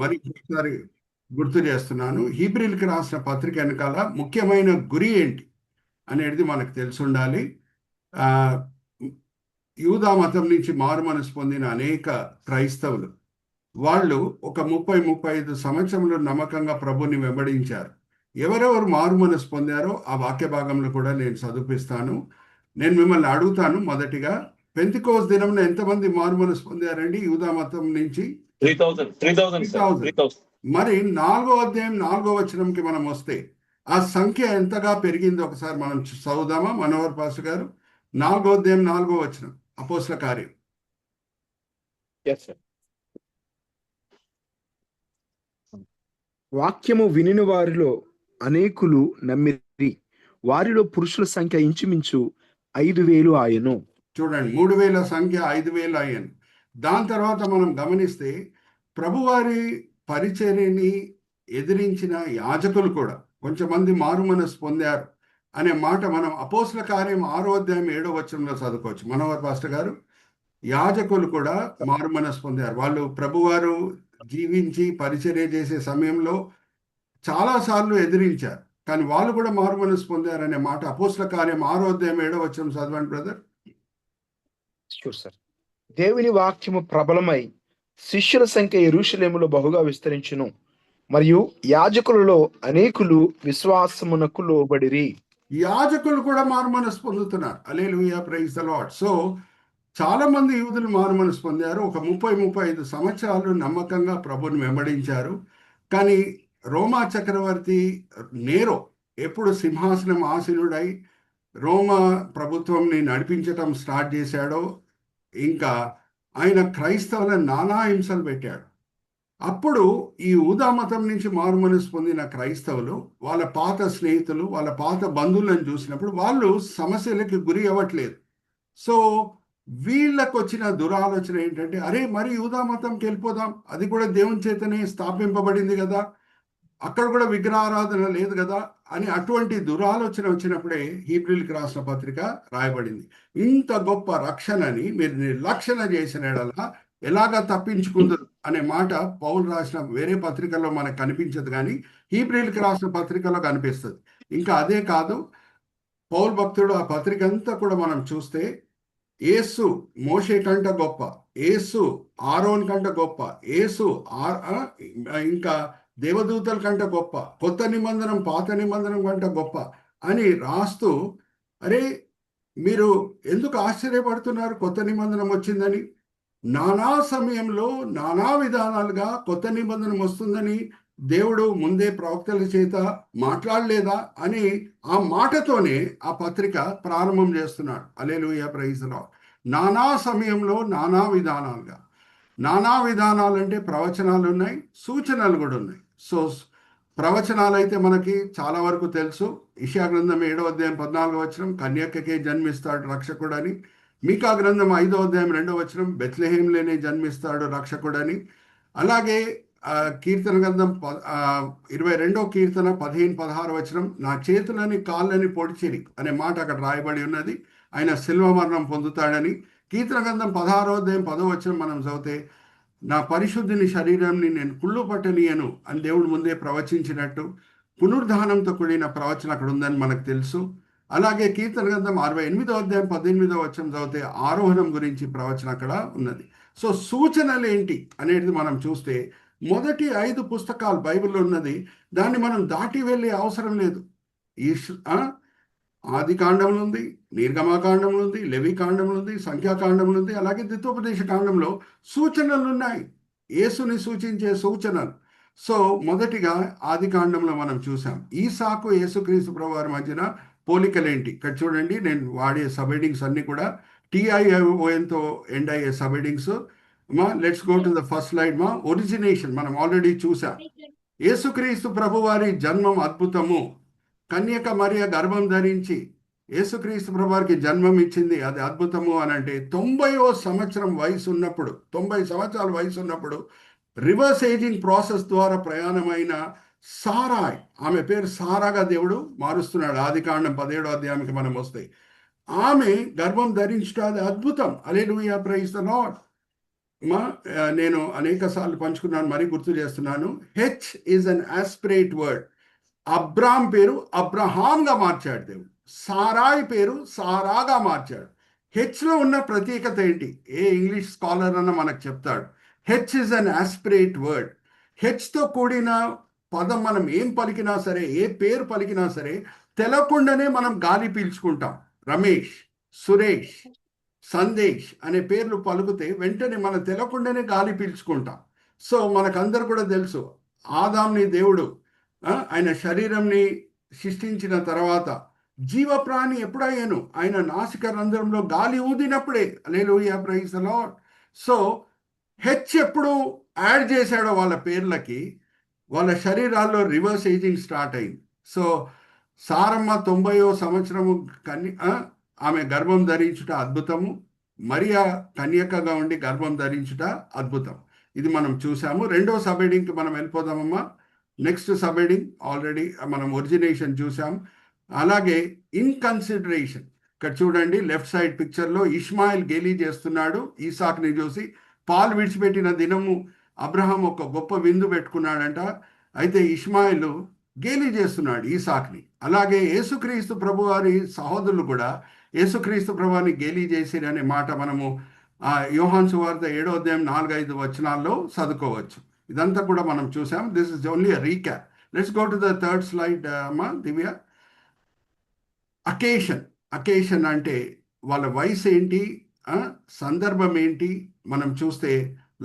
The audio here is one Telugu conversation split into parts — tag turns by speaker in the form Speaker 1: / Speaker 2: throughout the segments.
Speaker 1: మరి ఒకసారి గుర్తు చేస్తున్నాను. హీబ్రీలకు రాసిన పత్రిక వెనకాల ముఖ్యమైన గురి ఏంటి అనేది మనకు తెలిసి ఉండాలి. ఆ, యూదా మతం నుంచి మారు మనసు పొందిన అనేక క్రైస్తవులు వాళ్ళు ఒక 30-35 సంవత్సరములు నమ్మకంగా ప్రభుని వెంబడించారు. ఎవరెవరు మారు మనసు పొందారో ఆ వాక్య భాగంలో కూడా నేను చదివిస్తాను. నేను మిమ్మల్ని అడుగుతాను, మొదటిగా పెంతెకోస్తు దినంలో ఎంతమంది మారు మనసు పొందారండి యూదా మతం నుంచి?
Speaker 2: 3,000.
Speaker 1: మరి 4వ అధ్యాయం 4వ వచనంకి మనం వస్తే ఆ సంఖ్య ఎంతగా పెరిగిందో ఒకసారి మనం చదువుదామా మనోహర్ పాస్టర్ గారు? 4వ అధ్యాయం 4వ వచనం, అపోస్తల కార్యం.
Speaker 3: వాక్యము వినిన వారిలో అనేకులు నమ్మిరి, వారిలో పురుషుల సంఖ్య ఇంచుమించు 5,000 ఆయను.
Speaker 1: చూడండి, 3,000 సంఖ్య 5,000 అయ్యాను. దాని తర్వాత మనం గమనిస్తే ప్రభువారి పరిచర్యని ఎదిరించిన యాజకులు కూడా కొంచెమంది మారు మనసు పొందారు అనే మాట మనం అపోస్తల కార్యం 6వ అధ్యాయం 7వ వచనంలో చదువుకోవచ్చు. మనోహర్ పాస్టర్ గారు, యాజకులు కూడా మారు మనసు పొందారు. వాళ్ళు ప్రభువారు జీవించి పరిచర్య చేసే సమయంలో చాలాసార్లు ఎదిరించారు, కానీ వాళ్ళు కూడా మారు మనసు పొందారనే మాట అపోస్తల కార్యం 6వ అధ్యాయం 7వ వచనం చదవండి బ్రదర్.
Speaker 3: సార్, దేవుని వాక్యము ప్రబలమై శిష్యుల సంఖ్య యెరూషలేములో బహుగా విస్తరించును, మరియు యాజకులలో అనేకులు విశ్వాసమునకు లోబడిరి.
Speaker 1: యాజకులు కూడా మారు మనసు పొందుతున్నారు. హల్లెలూయా, ప్రైజ్ ద లార్డ్. సో చాలా మంది యూదులు మారు మనసు పొందారు. ఒక 30-35 సంవత్సరాలు నమ్మకంగా ప్రభుని వెంబడించారు. కానీ రోమా చక్రవర్తి నేరో ఎప్పుడు సింహాసనం ఆసీనుడై రోమా ప్రభుత్వంని నడిపించటం స్టార్ట్ చేశాడో, ఇంకా ఆయన క్రైస్తవులను నానా హింసలు పెట్టాడు. అప్పుడు ఈ యూదా మతం నుంచి మారు మనసు పొందిన క్రైస్తవులు వాళ్ళ పాత స్నేహితులు, వాళ్ళ పాత బంధువులను చూసినప్పుడు వాళ్ళు సమస్యలకి గురి అవ్వట్లేదు. సో వీళ్ళకు వచ్చిన దురాలోచన ఏంటంటే, అరే మరి యూదా మతంకి వెళ్ళిపోదాం, అది కూడా దేవుని చేతనే స్థాపింపబడింది కదా, అక్కడ కూడా విగ్రహారాధన లేదు కదా అని అటువంటి దురాలోచన వచ్చినప్పుడే హీబ్రీలకు రాసిన పత్రిక రాయబడింది. ఇంత గొప్ప రక్షణని మీరు నిర్లక్షణ చేసిన యెడల ఎలాగా తప్పించుకుందరు అనే మాట పౌలు రాసిన వేరే పత్రికల్లో మనకు కనిపించదు, కానీ హీబ్రీలకు రాసిన పత్రికలో కనిపిస్తుంది. ఇంకా అదే కాదు, పౌలు భక్తుడు ఆ పత్రిక అంతా కూడా మనం చూస్తే యేసు మోషే కంట గొప్ప, యేసు ఆరోన్ కంట గొప్ప, యేసు ఇంకా దేవదూతల కంట గొప్ప, కొత్త నిబంధనం పాత నిబంధనం కంట గొప్ప అని రాస్తూ, అరే మీరు ఎందుకు ఆశ్చర్యపడుతున్నారు కొత్త నిబంధనం వచ్చిందని? నానా సమయంలో నానా విధానాలుగా కొత్త నిబంధనం వస్తుందని దేవుడు ముందే ప్రవక్తల చేత మాట్లాడలేదా అని ఆ మాటతోనే ఆ పత్రిక ప్రారంభం చేస్తున్నాడు. హల్లెలూయా, ప్రైజ్ ది లార్డ్. నానా సమయంలో నానా విధానాలుగా, నానా విధానాలు అంటే ప్రవచనాలు ఉన్నాయి, సూచనలు కూడా ఉన్నాయి. సో ప్రవచనాలు అయితే మనకి చాలా వరకు తెలుసు. యెషయా గ్రంథం 7వ అధ్యాయం 14వ వచనం, కన్యకకే జన్మిస్తాడు రక్షకుడని. మీకా గ్రంథం 5వ అధ్యాయం 2వ వచనం, బెత్లెహేంలోనే జన్మిస్తాడు రక్షకుడని. అలాగే కీర్తన గ్రంథం 22వ కీర్తన 15-16 వచనం, నా చేతులని కాళ్ళని పొడిచిరి అనే మాట అక్కడ రాయబడి ఉన్నది. ఆయన శిల్వ మరణం పొందుతాడని. కీర్తన గ్రంథం 16వ అధ్యాయం 10వ వచనం మనం చదివితే, నా పరిశుద్ధిని శరీరాన్ని నేను కుళ్ళు పట్టనీయను అని దేవుడు ముందే ప్రవచించినట్టు పునరుద్ధానంతో కూడిన ప్రవచన అక్కడ ఉందని మనకు తెలుసు. అలాగే కీర్తన గ్రంథం 68వ అధ్యాయం 18వ వచనం చదివితే ఆరోహణం గురించి ప్రవచన అక్కడ ఉన్నది. సో సూచనలు ఏంటి అనేది మనం చూస్తే, మొదటి 5 పుస్తకాలు బైబిల్లో ఉన్నది, దాన్ని మనం దాటి వెళ్ళే అవసరం లేదు. ఆది కాండంలో ఉంది, నిర్గమాకాండంలో ఉంది, లెవి కాండంలో ఉంది, సంఖ్యాకాండంలో ఉంది, అలాగే ద్వితోపదేశ కాండంలో సూచనలు ఉన్నాయి, యేసుని సూచించే సూచనలు. సో మొదటిగా ఆది కాండంలో మనం చూసాం ఈసాకు యేసుక్రీస్తు ప్రభువారి మధ్యన పోలికలేంటి. ఇక్కడ చూడండి, నేను వాడే సబ్హెడింగ్స్ అన్ని కూడా TIONతో ఎండ్ అయ్యే subheadings. Let's go to the first slide. Origination మనం ఆల్రెడీ చూసాం. యేసుక్రీస్తు ప్రభువారి జన్మం అద్భుతము. కన్యక మరియ గర్భం ధరించి యేసుక్రీస్తు ప్రభువారికి జన్మం ఇచ్చింది, అది అద్భుతము అని అంటే 90వ సంవత్సరం వయసు ఉన్నప్పుడు, 90 సంవత్సరాల వయసు ఉన్నప్పుడు రివర్స్ ఏజింగ్ ప్రాసెస్ ద్వారా ప్రయాణమైన సారాయ్, ఆమె పేరు సారాగా దేవుడు మారుస్తున్నాడు. ఆది కాండం 17వ అధ్యాయానికి మనం వస్తే, ఆమె గర్భం ధరించడం అది అద్భుతం. హల్లెలూయా, ప్రైజ్ ద లార్డ్. మా నేను అనేక సార్లు పంచుకున్నాను, మరీ గుర్తు చేస్తున్నాను. H is an aspirate word. Abram పేరు అబ్రహాంగా మార్చాడు దేవుడు. సారాయి పేరు సారాగా మార్చాడు. హెచ్లో ఉన్న ప్రత్యేకత ఏంటి? ఏ ఇంగ్లీష్ స్కాలర్ అన్న మనకు చెప్తాడు. H is an aspirate word. హెచ్తో కూడిన పదం మనం ఏం పలికినా సరే, ఏ పేరు పలికినా సరే, తెలకుండానే మనం గాలి పీల్చుకుంటాం. రమేష్, సురేష్, సందేశ్ అనే పేర్లు పలుకుతే వెంటనే మనం తెలకుండానే గాలి పీల్చుకుంటాం. సో మనకందరు కూడా తెలుసు, ఆదాంని దేవుడు ఆయన శరీరంని సృష్టించిన తర్వాత జీవప్రాణి ఎప్పుడయ్యాను? ఆయన నాసిక రంధ్రంలో గాలి ఊదినప్పుడే. Hallelujah, praise the Lord. So H ఎప్పుడు యాడ్ చేశాడో వాళ్ళ పేర్లకి, వాళ్ళ శరీరాల్లో రివర్స్ ఏజింగ్ స్టార్ట్ అయింది. సో సారమ్మ 90వ సంవత్సరము ఆమె గర్భం ధరించుట అద్భుతము. మరియా కన్యకగా ఉండి గర్భం ధరించుట అద్భుతం. ఇది మనం చూసాము. రెండో సబ్ హెడింగ్కి మనం వెళ్ళిపోదామమ్మా. నెక్స్ట్ సబ్ హెడింగ్ ఆల్రెడీ మనం ఒరిజినేషన్ చూసాం. అలాగే ఇన్కన్సిడరేషన్. ఇక్కడ చూడండి, లెఫ్ట్ సైడ్ పిక్చర్లో ఇష్మాయిల్ గేలీ చేస్తున్నాడు ఈసాక్ని చూసి. పాలు విడిచిపెట్టిన దినము అబ్రహాం ఒక గొప్ప విందు పెట్టుకున్నాడంట. అయితే ఇష్మాయిల్ గేలీ చేస్తున్నాడు ఈసాక్ని. అలాగే యేసుక్రీస్తు ప్రభు వారి సహోదరులు కూడా యేసుక్రీస్తు ప్రభువాన్ని గేలీ చేసిరనే మాట మనము యోహాను సువార్త 7వ అధ్యాయం 4-5 వచనాల్లో చదువుకోవచ్చు. ఇదంతా కూడా మనం చూసాం. This is only a recap. Let's go to the third slide అమ్మా దివ్య. అకేషన్ అంటే వాళ్ళ వయసు ఏంటి, సందర్భం ఏంటి మనం చూస్తే,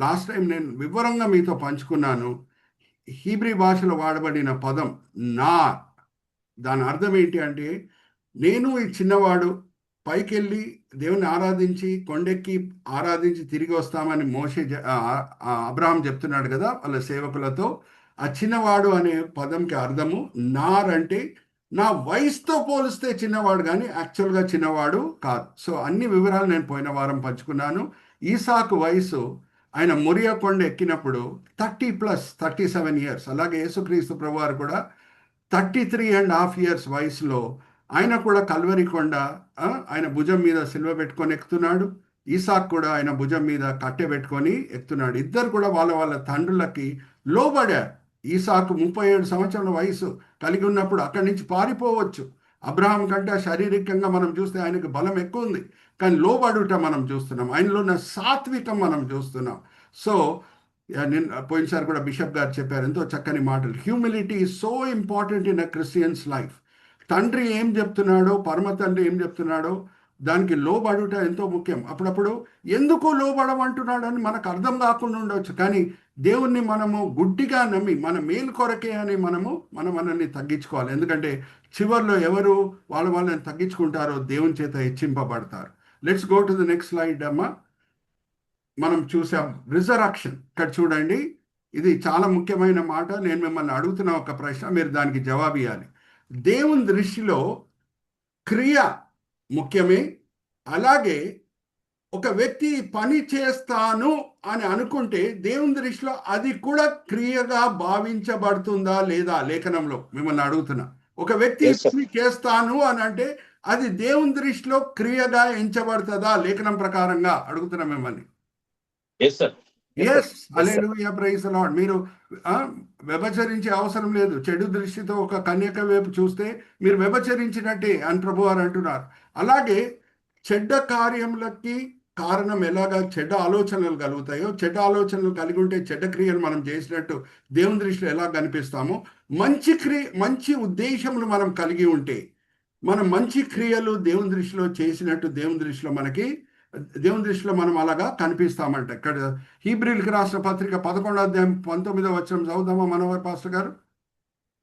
Speaker 1: లాస్ట్ టైం నేను వివరంగా మీతో పంచుకున్నాను. హీబ్రీ భాషలో వాడబడిన పదం నార్. దాని అర్థం ఏంటి అంటే, నేను ఈ చిన్నవాడు పైకి వెళ్ళి దేవుని ఆరాధించి కొండెక్కి ఆరాధించి తిరిగి వస్తామని అబ్రహాం చెప్తున్నాడు కదా వాళ్ళ సేవకులతో. ఆ చిన్నవాడు అనే పదంకి అర్థము నార్ అంటే నా వయసుతో పోలిస్తే చిన్నవాడు, కానీ యాక్చువల్గా చిన్నవాడు కాదు. సో అన్ని వివరాలు నేను పోయిన వారం పంచుకున్నాను. ఈసాకు వయసు ఆయన మొరియా కొండ ఎక్కినప్పుడు 30+, 37 ఇయర్స్. అలాగే యేసుక్రీస్తు ప్రభువారు కూడా 33.5 ఇయర్స్ వయసులో ఆయన కూడా కల్వరి కొండ ఆయన భుజం మీద సిలువ పెట్టుకొని ఎక్కుతున్నాడు. ఈసాక్ కూడా ఆయన భుజం మీద కట్టె పెట్టుకొని ఎక్కుతున్నాడు. ఇద్దరు కూడా వాళ్ళ వాళ్ళ తండ్రులకి లోబడారు. ఈసాకు 37 సంవత్సరాల వయసు కలిగి ఉన్నప్పుడు అక్కడి నుంచి పారిపోవచ్చు. అబ్రహాం కంటే శారీరకంగా మనం చూస్తే ఆయనకు బలం ఎక్కువ ఉంది, కానీ లోబడుట మనం చూస్తున్నాం. ఆయనలో ఉన్న సాత్వికం మనం చూస్తున్నాం. సో నేను పోయినసారి కూడా బిషప్ గారు చెప్పారు ఎంతో చక్కని మాటలు. Humility is so important in a Christians life. తండ్రి ఏం చెప్తున్నాడో, పరమ తండ్రి ఏం చెప్తున్నాడో దానికి లోబడుట ఎంతో ముఖ్యం. అప్పుడప్పుడు ఎందుకు లోబడమంటున్నాడు అని మనకు అర్థం కాకుండా ఉండవచ్చు, కానీ దేవుణ్ణి మనము గుడ్డిగా నమ్మి మన మేలు కొరకే అని మనల్ని తగ్గించుకోవాలి. ఎందుకంటే చివరిలో ఎవరు వాళ్ళని తగ్గించుకుంటారో దేవుని చేత హెచ్చింపబడతారు. Let's go to the next slide అమ్మా. మనం చూసాం రిజరక్షన్. ఇక్కడ చూడండి, ఇది చాలా ముఖ్యమైన మాట. నేను మిమ్మల్ని అడుగుతున్న ఒక ప్రశ్న, మీరు దానికి జవాబు ఇవ్వాలి. దేవుని దృష్టిలో క్రియ ముఖ్యమే. అలాగే ఒక వ్యక్తి పని చేస్తాను అని అనుకుంటే దేవుని దృష్టిలో అది కూడా క్రియగా భావించబడుతుందా లేదా? లేఖనంలో మిమ్మల్ని అడుగుతున్నా. ఒక వ్యక్తి పని చేస్తాను అని అంటే అది దేవుని దృష్టిలో క్రియగా ఎంచబడుతుందా లేఖనం ప్రకారంగా? అడుగుతున్నా మిమ్మల్ని. హల్లెలూయా, ప్రైజ్ ది లార్డ్. మీరు వ్యభిచరించే అవసరం లేదు. చెడు దృష్టితో ఒక కన్యక వైపు చూస్తే మీరు వ్యభిచరించినట్టే అని ప్రభువారు అంటున్నారు. అలాగే చెడ్డ కార్యములకి కారణం ఎలాగా చెడ్డ ఆలోచనలు కలుగుతాయో, చెడ్డ ఆలోచనలు కలిగి ఉంటే చెడ్డ క్రియలు మనం చేసినట్టు దేవుని దృష్టిలో ఎలా కనిపిస్తామో, మంచి ఉద్దేశములు మనం కలిగి ఉంటే మనం మంచి క్రియలు దేవుని దృష్టిలో చేసినట్టు దేవుని దృష్టిలో మనం అలాగా కనిపిస్తామంట. ఇక్కడ హీబ్రీలకు రాసిన పత్రిక 11వ అధ్యాయం 19వ వచనం చదువుదామా మనోహర్ పాస్టర్ గారు?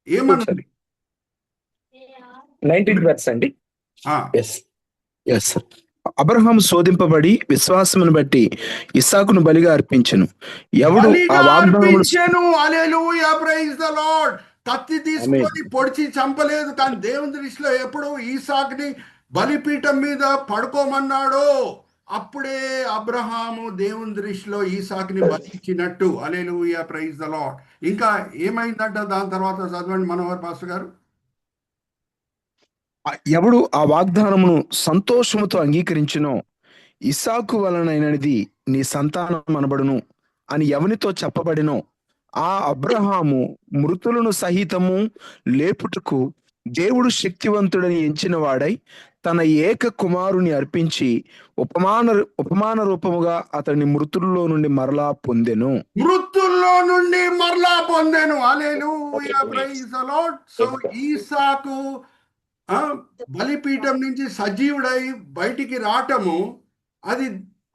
Speaker 1: ఏమన్నది?
Speaker 3: 19th verse అండి. అబ్రహాము శోధింపబడి విశ్వాసమును బట్టి ఇస్సాకును బలిగా అర్పించెను. ఎవడు ఆ వాగ్దానమును
Speaker 1: హల్లెలూయా, ప్రైజ్ ది లార్డ్. కత్తి తీసుకొని పొడిచి చంపలేదు, కానీ దేవుని దృష్టిలో ఎప్పుడు ఈసాకుని బలిపీఠం మీద పడుకోమన్నాడో అప్పుడే అబ్రహాము దేవుని దృష్టిలో ఈసాకుని బలిచ్చినట్టు. హల్లెలూయా, ప్రైజ్ ది లార్డ్. ఇంకా ఏమైందంట దాని తర్వాత చదవండి మనోహర్ పాస్టర్ గారు.
Speaker 3: ఎవడు ఆ వాగ్దానమును సంతోషముతో అంగీకరించునో ఇస్సాకు వలనైనది నీ సంతానం అనబడును అని ఎవనితో చెప్పబడినో ఆ అబ్రహాము మృతులను సహితము లేపుటకు దేవుడు శక్తివంతుడని ఎంచిన వాడై తన ఏక కుమారుని అర్పించి ఉపమాన ఉపమాన రూపముగా అతని మృతుల్లో నుండి మరలా పొందెను.
Speaker 1: మృతుల్లో నుండి మరలా పొందాను. Hallelujah, praise the Lord. So ఈసాకు బలిపీఠం నుంచి సజీవుడై బయటికి రావటము, అది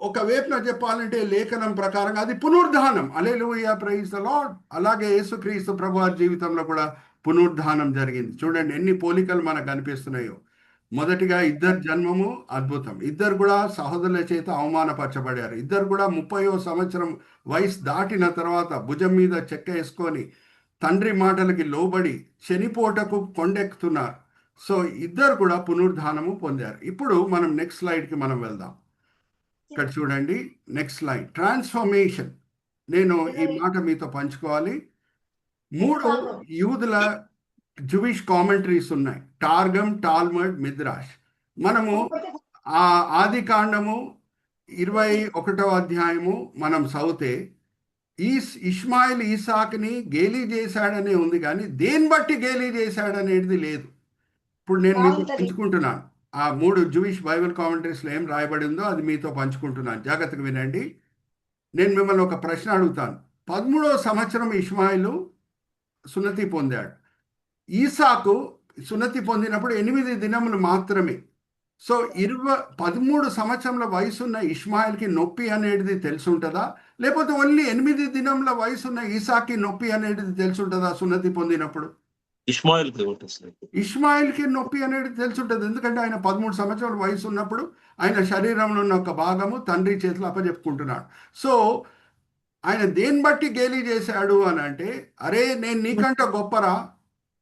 Speaker 1: ఒక వైపున చెప్పాలంటే లేఖనం ప్రకారంగా అది పునరుద్ధానం. హల్లెలూయా, ప్రైజ్ ద లార్డ్. అలాగే యేసుక్రీస్తు ప్రభువారి జీవితంలో కూడా పునరుద్ధానం జరిగింది. చూడండి ఎన్ని పోలికలు మనకు కనిపిస్తున్నాయో. మొదటిగా ఇద్దరు జన్మము అద్భుతం. ఇద్దరు కూడా సహోదరుల చేత అవమానపరచబడారు. ఇద్దరు కూడా 30వ సంవత్సరం వయసు దాటిన తర్వాత భుజం మీద చెక్క వేసుకొని తండ్రి మాటలకి లోబడి చనిపోటకు కొండెక్కుతున్నారు. సో ఇద్దరు కూడా పునరుద్ధానము పొందారు. ఇప్పుడు మనం నెక్స్ట్ స్లైడ్కి మనం వెళ్దాం. ఇక్కడ చూడండి, నెక్స్ట్ స్లైడ్, ట్రాన్స్ఫర్మేషన్. నేను ఈ మాట మీతో పంచుకోవాలి. 3 యూదుల జూయిష్ కామెంటరీస్ ఉన్నాయి, టార్గమ్, టాల్మడ్, మిద్రాష్. మనము ఆ ఆది కాండము 21వ అధ్యాయము మనం చదివితే ఇష్మాయిల్ ఈసాక్ని గేలీ చేశాడనే ఉంది, కానీ దేన్ని బట్టి గేలీ చేశాడనేది లేదు. ఇప్పుడు నేను మీతో పంచుకుంటున్నాను. ఆ 3 జూయిష్ బైబిల్ కామెంటరీస్లో ఏం రాయబడిందో అది మీతో పంచుకుంటున్నాను. జాగ్రత్తగా వినండి. నేను మిమ్మల్ని ఒక ప్రశ్న అడుగుతాను. 13వ సంవత్సరం ఇష్మాయిలు సున్నతి పొందాడు. ఈసాకు సున్నతి పొందినప్పుడు 8 దినములు మాత్రమే. సో 13 సంవత్సరాల వయసున్న ఇష్మాయిల్కి నొప్పి అనేది తెలిసి ఉంటుందా, లేకపోతే ఓన్లీ 8 దినముల వయసున్న ఈసాకి నొప్పి అనేది తెలిసి ఉంటుందా సున్నతి పొందినప్పుడు? ఇష్మాయిల్కి నొప్పి అనేది తెలిసి ఉంటుంది. ఎందుకంటే ఆయన 13 సంవత్సరాల వయసు ఉన్నప్పుడు ఆయన శరీరంలో ఉన్న ఒక భాగము తండ్రి చేతిలో అప్పచెప్పుకుంటున్నాడు. సో ఆయన దేన్ని బట్టి గేలీ చేశాడు అని అంటే, అరే నేను నీకంటే గొప్పరా,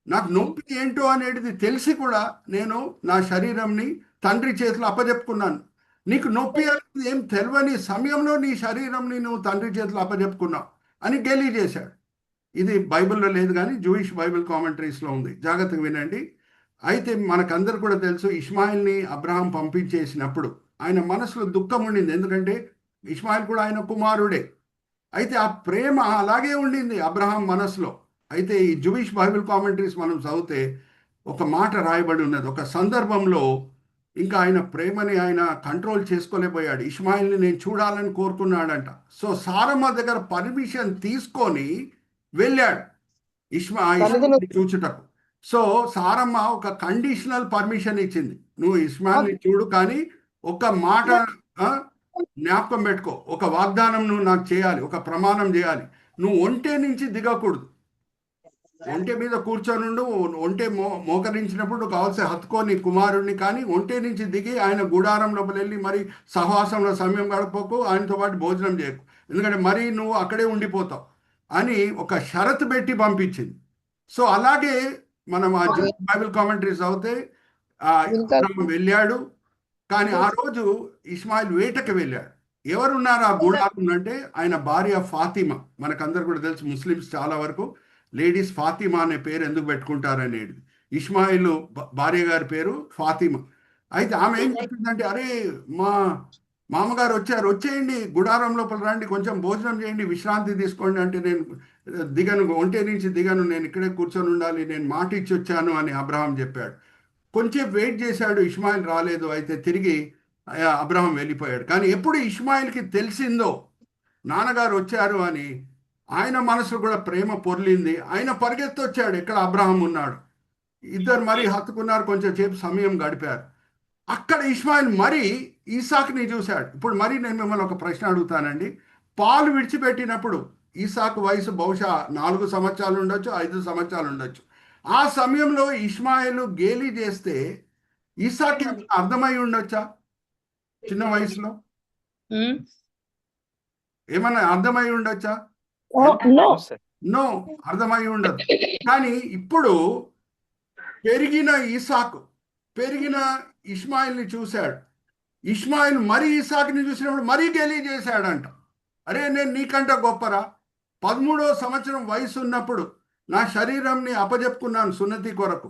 Speaker 1: నాకు నొప్పి ఏంటో అనేది తెలిసి కూడా నేను నా శరీరంని తండ్రి చేతిలో అప్పచెప్పుకున్నాను. నీకు నొప్పి అనేది ఏం తెలియని సమయంలో నీ శరీరంని నువ్వు తండ్రి చేతిలో అప్పచెప్పుకున్నావు అని గేలీ చేశాడు. ఇది బైబిల్లో లేదు, కానీ జూయిష్ బైబిల్ కామెంటరీస్లో ఉంది. జాగ్రత్తగా వినండి. అయితే మనకందరు కూడా తెలుసు, ఇష్మాయిల్ని అబ్రహాం పంపించేసినప్పుడు ఆయన మనసులో దుఃఖం ఉండింది. ఎందుకంటే ఇష్మాయిల్ కూడా ఆయన కుమారుడే. అయితే ఆ ప్రేమ అలాగే ఉండింది అబ్రహాం మనసులో. అయితే ఈ జూయిష్ బైబిల్ కామెంటరీస్ మనం చదివితే ఒక మాట రాయబడి ఉన్నది. ఒక సందర్భంలో ఇంకా ఆయన ప్రేమని ఆయన కంట్రోల్ చేసుకోలేకపోయాడు. ఇష్మాయిల్ని నేను చూడాలని కోరుకున్నాడంట. సో సారమ్మ దగ్గర పర్మిషన్ తీసుకొని వెళ్ళాడు ఇష్మాయిల్ని చూచుటకు. సో సారమ్మ ఒక కండిషనల్ పర్మిషన్ ఇచ్చింది, నువ్వు ఇష్మాయిల్ని చూడు, కానీ ఒక మాట జ్ఞాపకం పెట్టుకో, ఒక వాగ్దానం నువ్వు నాకు చేయాలి, ఒక ప్రమాణం చేయాలి. నువ్వు ఒంటె నుంచి దిగకూడదు. ఒంటె మీద కూర్చొని ఒంటె మోకరించినప్పుడు నువ్వు కావాల్సి హత్తుకొని కుమారుడిని, కానీ ఒంటె నుంచి దిగి ఆయన గుడారం లోపల వెళ్ళి మరి సహవాసంలో సమయం గడపకు, ఆయనతో పాటు భోజనం చేయకు, ఎందుకంటే మరి నువ్వు అక్కడే ఉండిపోతావు అని ఒక షరతు పెట్టి పంపించింది. సో అలాగే మనం ఆ బైబిల్ కామెంటరీస్ అవుతే వెళ్ళాడు, కానీ ఆ రోజు ఇష్మాయిల్ వేటకి వెళ్ళాడు. ఎవరున్నారు ఆ గుడారం అంటే ఆయన భార్య ఫాతిమా. మనకందరు కూడా తెలుసు, ముస్లిమ్స్ చాలా వరకు లేడీస్ ఫాతిమా అనే పేరు ఎందుకు పెట్టుకుంటారనేది. ఇష్మాయిల్ భార్య గారి పేరు ఫాతిమా. అయితే ఆమె ఏం చెప్పిందంటే, అరే మా మామగారు వచ్చారు, వచ్చేయండి, గుడారం లోపల రండి, కొంచెం భోజనం చేయండి, విశ్రాంతి తీసుకోండి అంటే, నేను దిగను, ఒంటె నుంచి దిగను, నేను ఇక్కడే కూర్చొని ఉండాలి, నేను మాట ఇచ్చి వచ్చాను అని అబ్రహాం చెప్పాడు. కొంచెం వెయిట్ చేశాడు, ఇష్మాయిల్ రాలేదు. అయితే తిరిగి అబ్రహాం వెళ్ళిపోయాడు. కానీ ఎప్పుడు ఇష్మాయిల్కి తెలిసిందో నాన్నగారు వచ్చారు అని, ఆయన మనసులో కూడా ప్రేమ పొర్లింది. ఆయన పరిగెత్తి వచ్చాడు, ఎక్కడ అబ్రహాం ఉన్నాడు. ఇద్దరు మరి హత్తుకున్నారు, కొంచెం సేపు సమయం గడిపారు. అక్కడ ఇష్మాయిల్ మరి ఈసాకుని చూశాడు. ఇప్పుడు మరి నేను మిమ్మల్ని ఒక ప్రశ్న అడుగుతానండి. పాలు విడిచిపెట్టినప్పుడు ఈసాకు వయసు బహుశా 4 సంవత్సరాలు ఉండొచ్చు, 5 సంవత్సరాలు ఉండొచ్చు. ఆ సమయంలో ఇష్మాయిల్ గేలీ చేస్తే ఈసాకి అర్థమై ఉండొచ్చా? చిన్న వయసులో ఏమన్నా అర్థమై ఉండొచ్చా? నో, అర్థమై ఉండదు. కానీ ఇప్పుడు పెరిగిన ఈసాకు పెరిగిన ఇష్మాయిల్ని చూశాడు. ఇష్మాయిల్ మరి ఈసాకుని చూసినప్పుడు మరీ గేలీ చేశాడంట. అరే నేను నీకంటే గొప్పరా, 13వ సంవత్సరం వయసు ఉన్నప్పుడు నా శరీరంని అప్పజెప్పుకున్నాను సున్నతి కొరకు,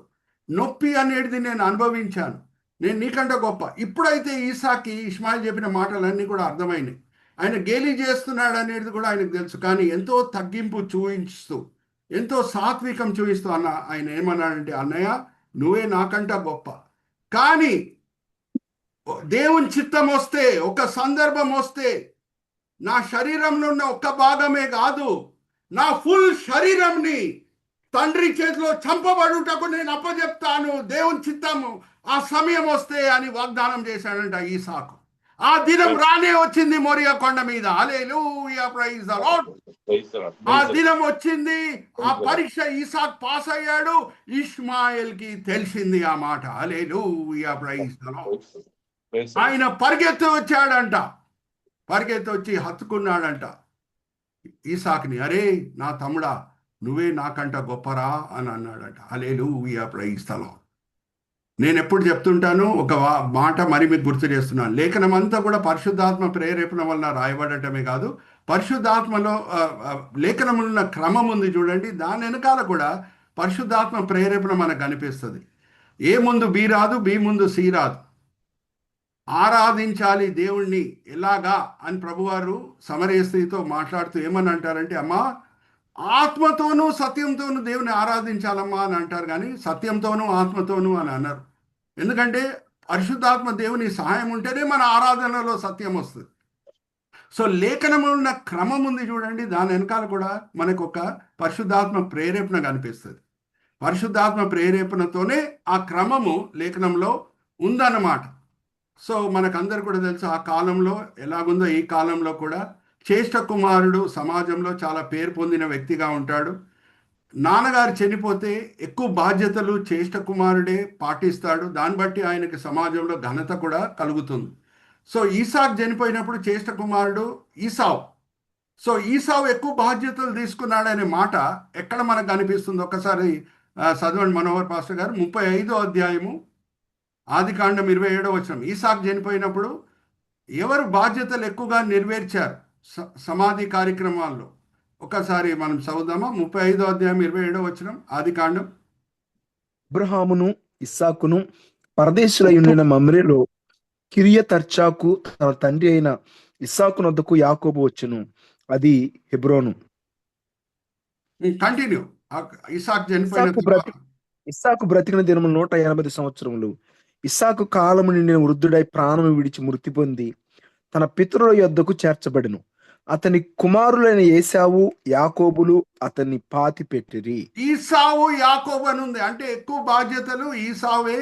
Speaker 1: నొప్పి అనేది నేను అనుభవించాను, నేను నీకంటే గొప్ప. ఇప్పుడైతే ఈసాకి ఇష్మాయిల్ చెప్పిన మాటలన్నీ కూడా అర్థమైనాయి. ఆయన గేలి చేస్తున్నాడు అనేది కూడా ఆయనకు తెలుసు. కానీ ఎంతో తగ్గింపు చూపిస్తూ, ఎంతో సాత్వికం చూపిస్తూ ఆయన ఏమన్నాడంటే, అన్నయ్య నువ్వే నాకంట గొప్ప, కానీ దేవుని చిత్తం వస్తే, ఒక సందర్భం వస్తే, నా శరీరంలో ఉన్న ఒక్క భాగమే కాదు, నా ఫుల్ శరీరంని తండ్రి చేతిలో చంపబడుటకు నేను అప్పచెప్తాను, దేవుని చిత్తము ఆ సమయం వస్తే అని వాగ్దానం చేశాడంట ఈసాకు. ఆ దినం రానే వచ్చింది మోరియా కొండ మీద. హల్లెలూయా, ప్రైజ్ ది లార్డ్. ఆ దినం వచ్చింది. ఆ పరీక్ష ఈసాక్ పాస్ అయ్యాడు. ఇష్మాయిల్ కి తెలిసింది ఆ మాట. హల్లెలూయా, ప్రైజ్ ది లార్డ్. ఆయన పరిగెత్తి వచ్చాడంట, పరిగెత్తి వచ్చి హత్తుకున్నాడంట ఈసాక్ని. అరే నా తమ్ముడా, నువ్వే నాకంట గొప్పరా అని అన్నాడంట. హల్లెలూయా, ప్రైజ్ ది లార్డ్. నేను ఎప్పుడు చెప్తుంటాను, ఒక మాట మరి మీకు గుర్తు చేస్తున్నాను. లేఖనం అంతా కూడా పరిశుద్ధాత్మ ప్రేరేపణ వలన రాయబడటమే కాదు, పరిశుద్ధాత్మలో లేఖనములో ఉన్న క్రమం ఉంది చూడండి, దాని వెనకాల కూడా పరిశుద్ధాత్మ ప్రేరేపణ మనకు కనిపిస్తుంది. ఏ ముందు బి రాదు, బి ముందు సి రాదు. ఆరాధించాలి దేవుణ్ణి ఎలాగా అని ప్రభువారు సమరయ స్త్రీతో మాట్లాడుతూ ఏమని అంటారంటే, అమ్మా ఆత్మతోనూ సత్యంతోనూ దేవుని ఆరాధించాలమ్మా అని అంటారు, కానీ సత్యంతోనూ ఆత్మతోనూ అని అన్నారు. ఎందుకంటే పరిశుద్ధాత్మ దేవుని సహాయం ఉంటేనే మన ఆరాధనలో సత్యం వస్తుంది. సో లేఖనంలో ఉన్న క్రమం ఉంది చూడండి, దాని వెనకాల కూడా మనకు ఒక పరిశుద్ధాత్మ ప్రేరేపణ కనిపిస్తుంది. పరిశుద్ధాత్మ ప్రేరేపణతోనే ఆ క్రమము లేఖనంలో ఉందన్నమాట. సో మనకందరు కూడా తెలుసు ఆ కాలంలో ఎలాగుందో ఈ కాలంలో కూడా. జ్యేష్ఠ కుమారుడు సమాజంలో చాలా పేరు పొందిన వ్యక్తిగా ఉంటాడు. నాన్నగారు చనిపోతే ఎక్కువ బాధ్యతలు జ్యేష్ఠ కుమారుడే పాటిస్తాడు. దాన్ని బట్టి ఆయనకి సమాజంలో ఘనత కూడా కలుగుతుంది. సో ఈసాక్ చనిపోయినప్పుడు జ్యేష్ఠ కుమారుడు ఈసావు. సో ఈసావు ఎక్కువ బాధ్యతలు తీసుకున్నాడనే మాట ఎక్కడ మనకు కనిపిస్తుంది? ఒక్కసారి చదవండి మనోహర్ పాస్టర్ గారు. 35వ అధ్యాయము ఆదికాండం 27వ వచనం. ఈసాక్ చనిపోయినప్పుడు ఎవరు బాధ్యతలు ఎక్కువగా నెరవేర్చారు సమాధి కార్యక్రమాల్లో? ఒకసారి మనం చదువుదామా? 35వ అధ్యాయం 27వ వచనం ఆదికాండం.
Speaker 3: అబ్రహామును ఇస్సాకును పరదేశులై ఉండిన మమ్రేలో కిరియతర్చాకు తన తండ్రి అయిన ఇస్సాకు నొద్దకు యాకోబు వచ్చును, అది హెబ్రోను.
Speaker 1: కంటిన్యూ. ఇస్సాకు చనిపోయిన
Speaker 3: ఇస్సాకు బ్రతికిన దినము 180 సంవత్సరములు. ఇస్సాకు కాలము నిండిన వృద్ధుడై ప్రాణము విడిచి మృతి పొంది తన పితరుల యొద్దకు చేర్చబడిను. అతని కుమారులైన ఏశావు యాకోబులు అతన్ని పాతి పెట్టిరి.
Speaker 1: ఈసావు యాకోబు అని ఉంది అంటే ఎక్కువ బాధ్యతలు ఈసావే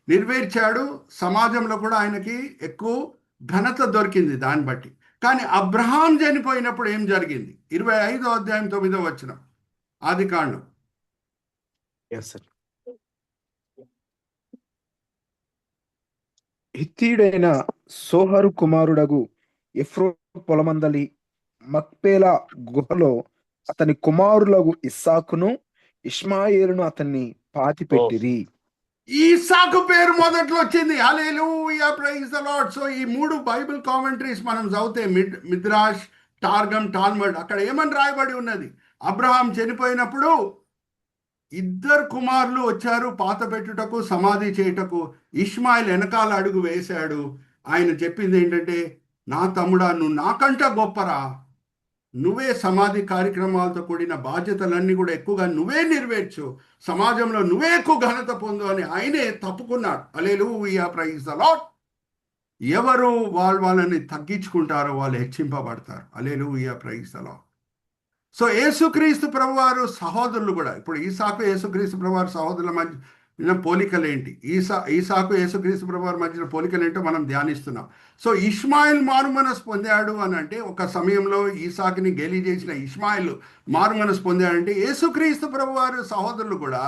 Speaker 1: నెరవేర్చాడు. సమాజంలో కూడా ఆయనకి ఎక్కువ ఘనత దొరికింది దాన్ని బట్టి. కానీ అబ్రహాం చనిపోయినప్పుడు ఏం జరిగింది? 25వ అధ్యాయం 9వ వచనం ఆదికాండం.
Speaker 3: హిత్తీయుడైన సోహరు కుమారుడగు ఎఫ్రో పొలమందలి మక్పేలా గుహలో అతని కుమారులకు ఇస్సాకును ఇష్మాయేలును అతన్ని పాతి పెట్టిరి.
Speaker 1: ఈసాకు పేరు మొదట్లో వచ్చింది. హల్లెలూయా, ప్రైజ్ ది లార్డ్. సో ఈ 3 బైబిల్ కామెంటరీస్ మనం చదివితే మిద్రాష్, టార్గమ్, టాల్మడ్, అక్కడ ఏమని రాయబడి ఉన్నది? అబ్రహాం చనిపోయినప్పుడు 2 కుమారులు వచ్చారు పాత పెట్టుటకు, సమాధి చేయుటకు. ఇష్మాయిల్ వెనకాల అడుగు వేశాడు. ఆయన చెప్పింది ఏంటంటే, నా తమ్ముడా, నువ్వు నాకంట గొప్పరా, నువ్వే సమాధి కార్యక్రమాలతో కూడిన బాధ్యతలన్నీ కూడా ఎక్కువగా నువ్వే నెరవేర్చు, సమాజంలో నువ్వే ఎక్కువ ఘనత పొందు అని ఆయనే తప్పుకున్నాడు. హల్లెలూయా, ప్రైజ్ ది లార్డ్. ఎవరు వాళ్ళని తగ్గించుకుంటారో వాళ్ళు హెచ్చింపబడతారు. హల్లెలూయా, ప్రైజ్ ది లార్డ్. సో యేసుక్రీస్తు ప్రభువారు సహోదరులు కూడా, ఇప్పుడు ఈసాకు యేసుక్రీస్తు ప్రభువారు సహోదరుల మధ్య పోలికలు ఏంటి, ఈసాకు యేసుక్రీస్తు ప్రభువారి మధ్యన పోలికలు ఏంటో మనం ధ్యానిస్తున్నాం. సో ఇష్మాయిల్ మారుమనసు పొందాడు అని అంటే, ఒక సమయంలో ఈసాకుని గేలి చేసిన ఇష్మాయిల్ మారుమనసు పొందాడంటే, యేసుక్రీస్తు ప్రభువారు సహోదరులు కూడా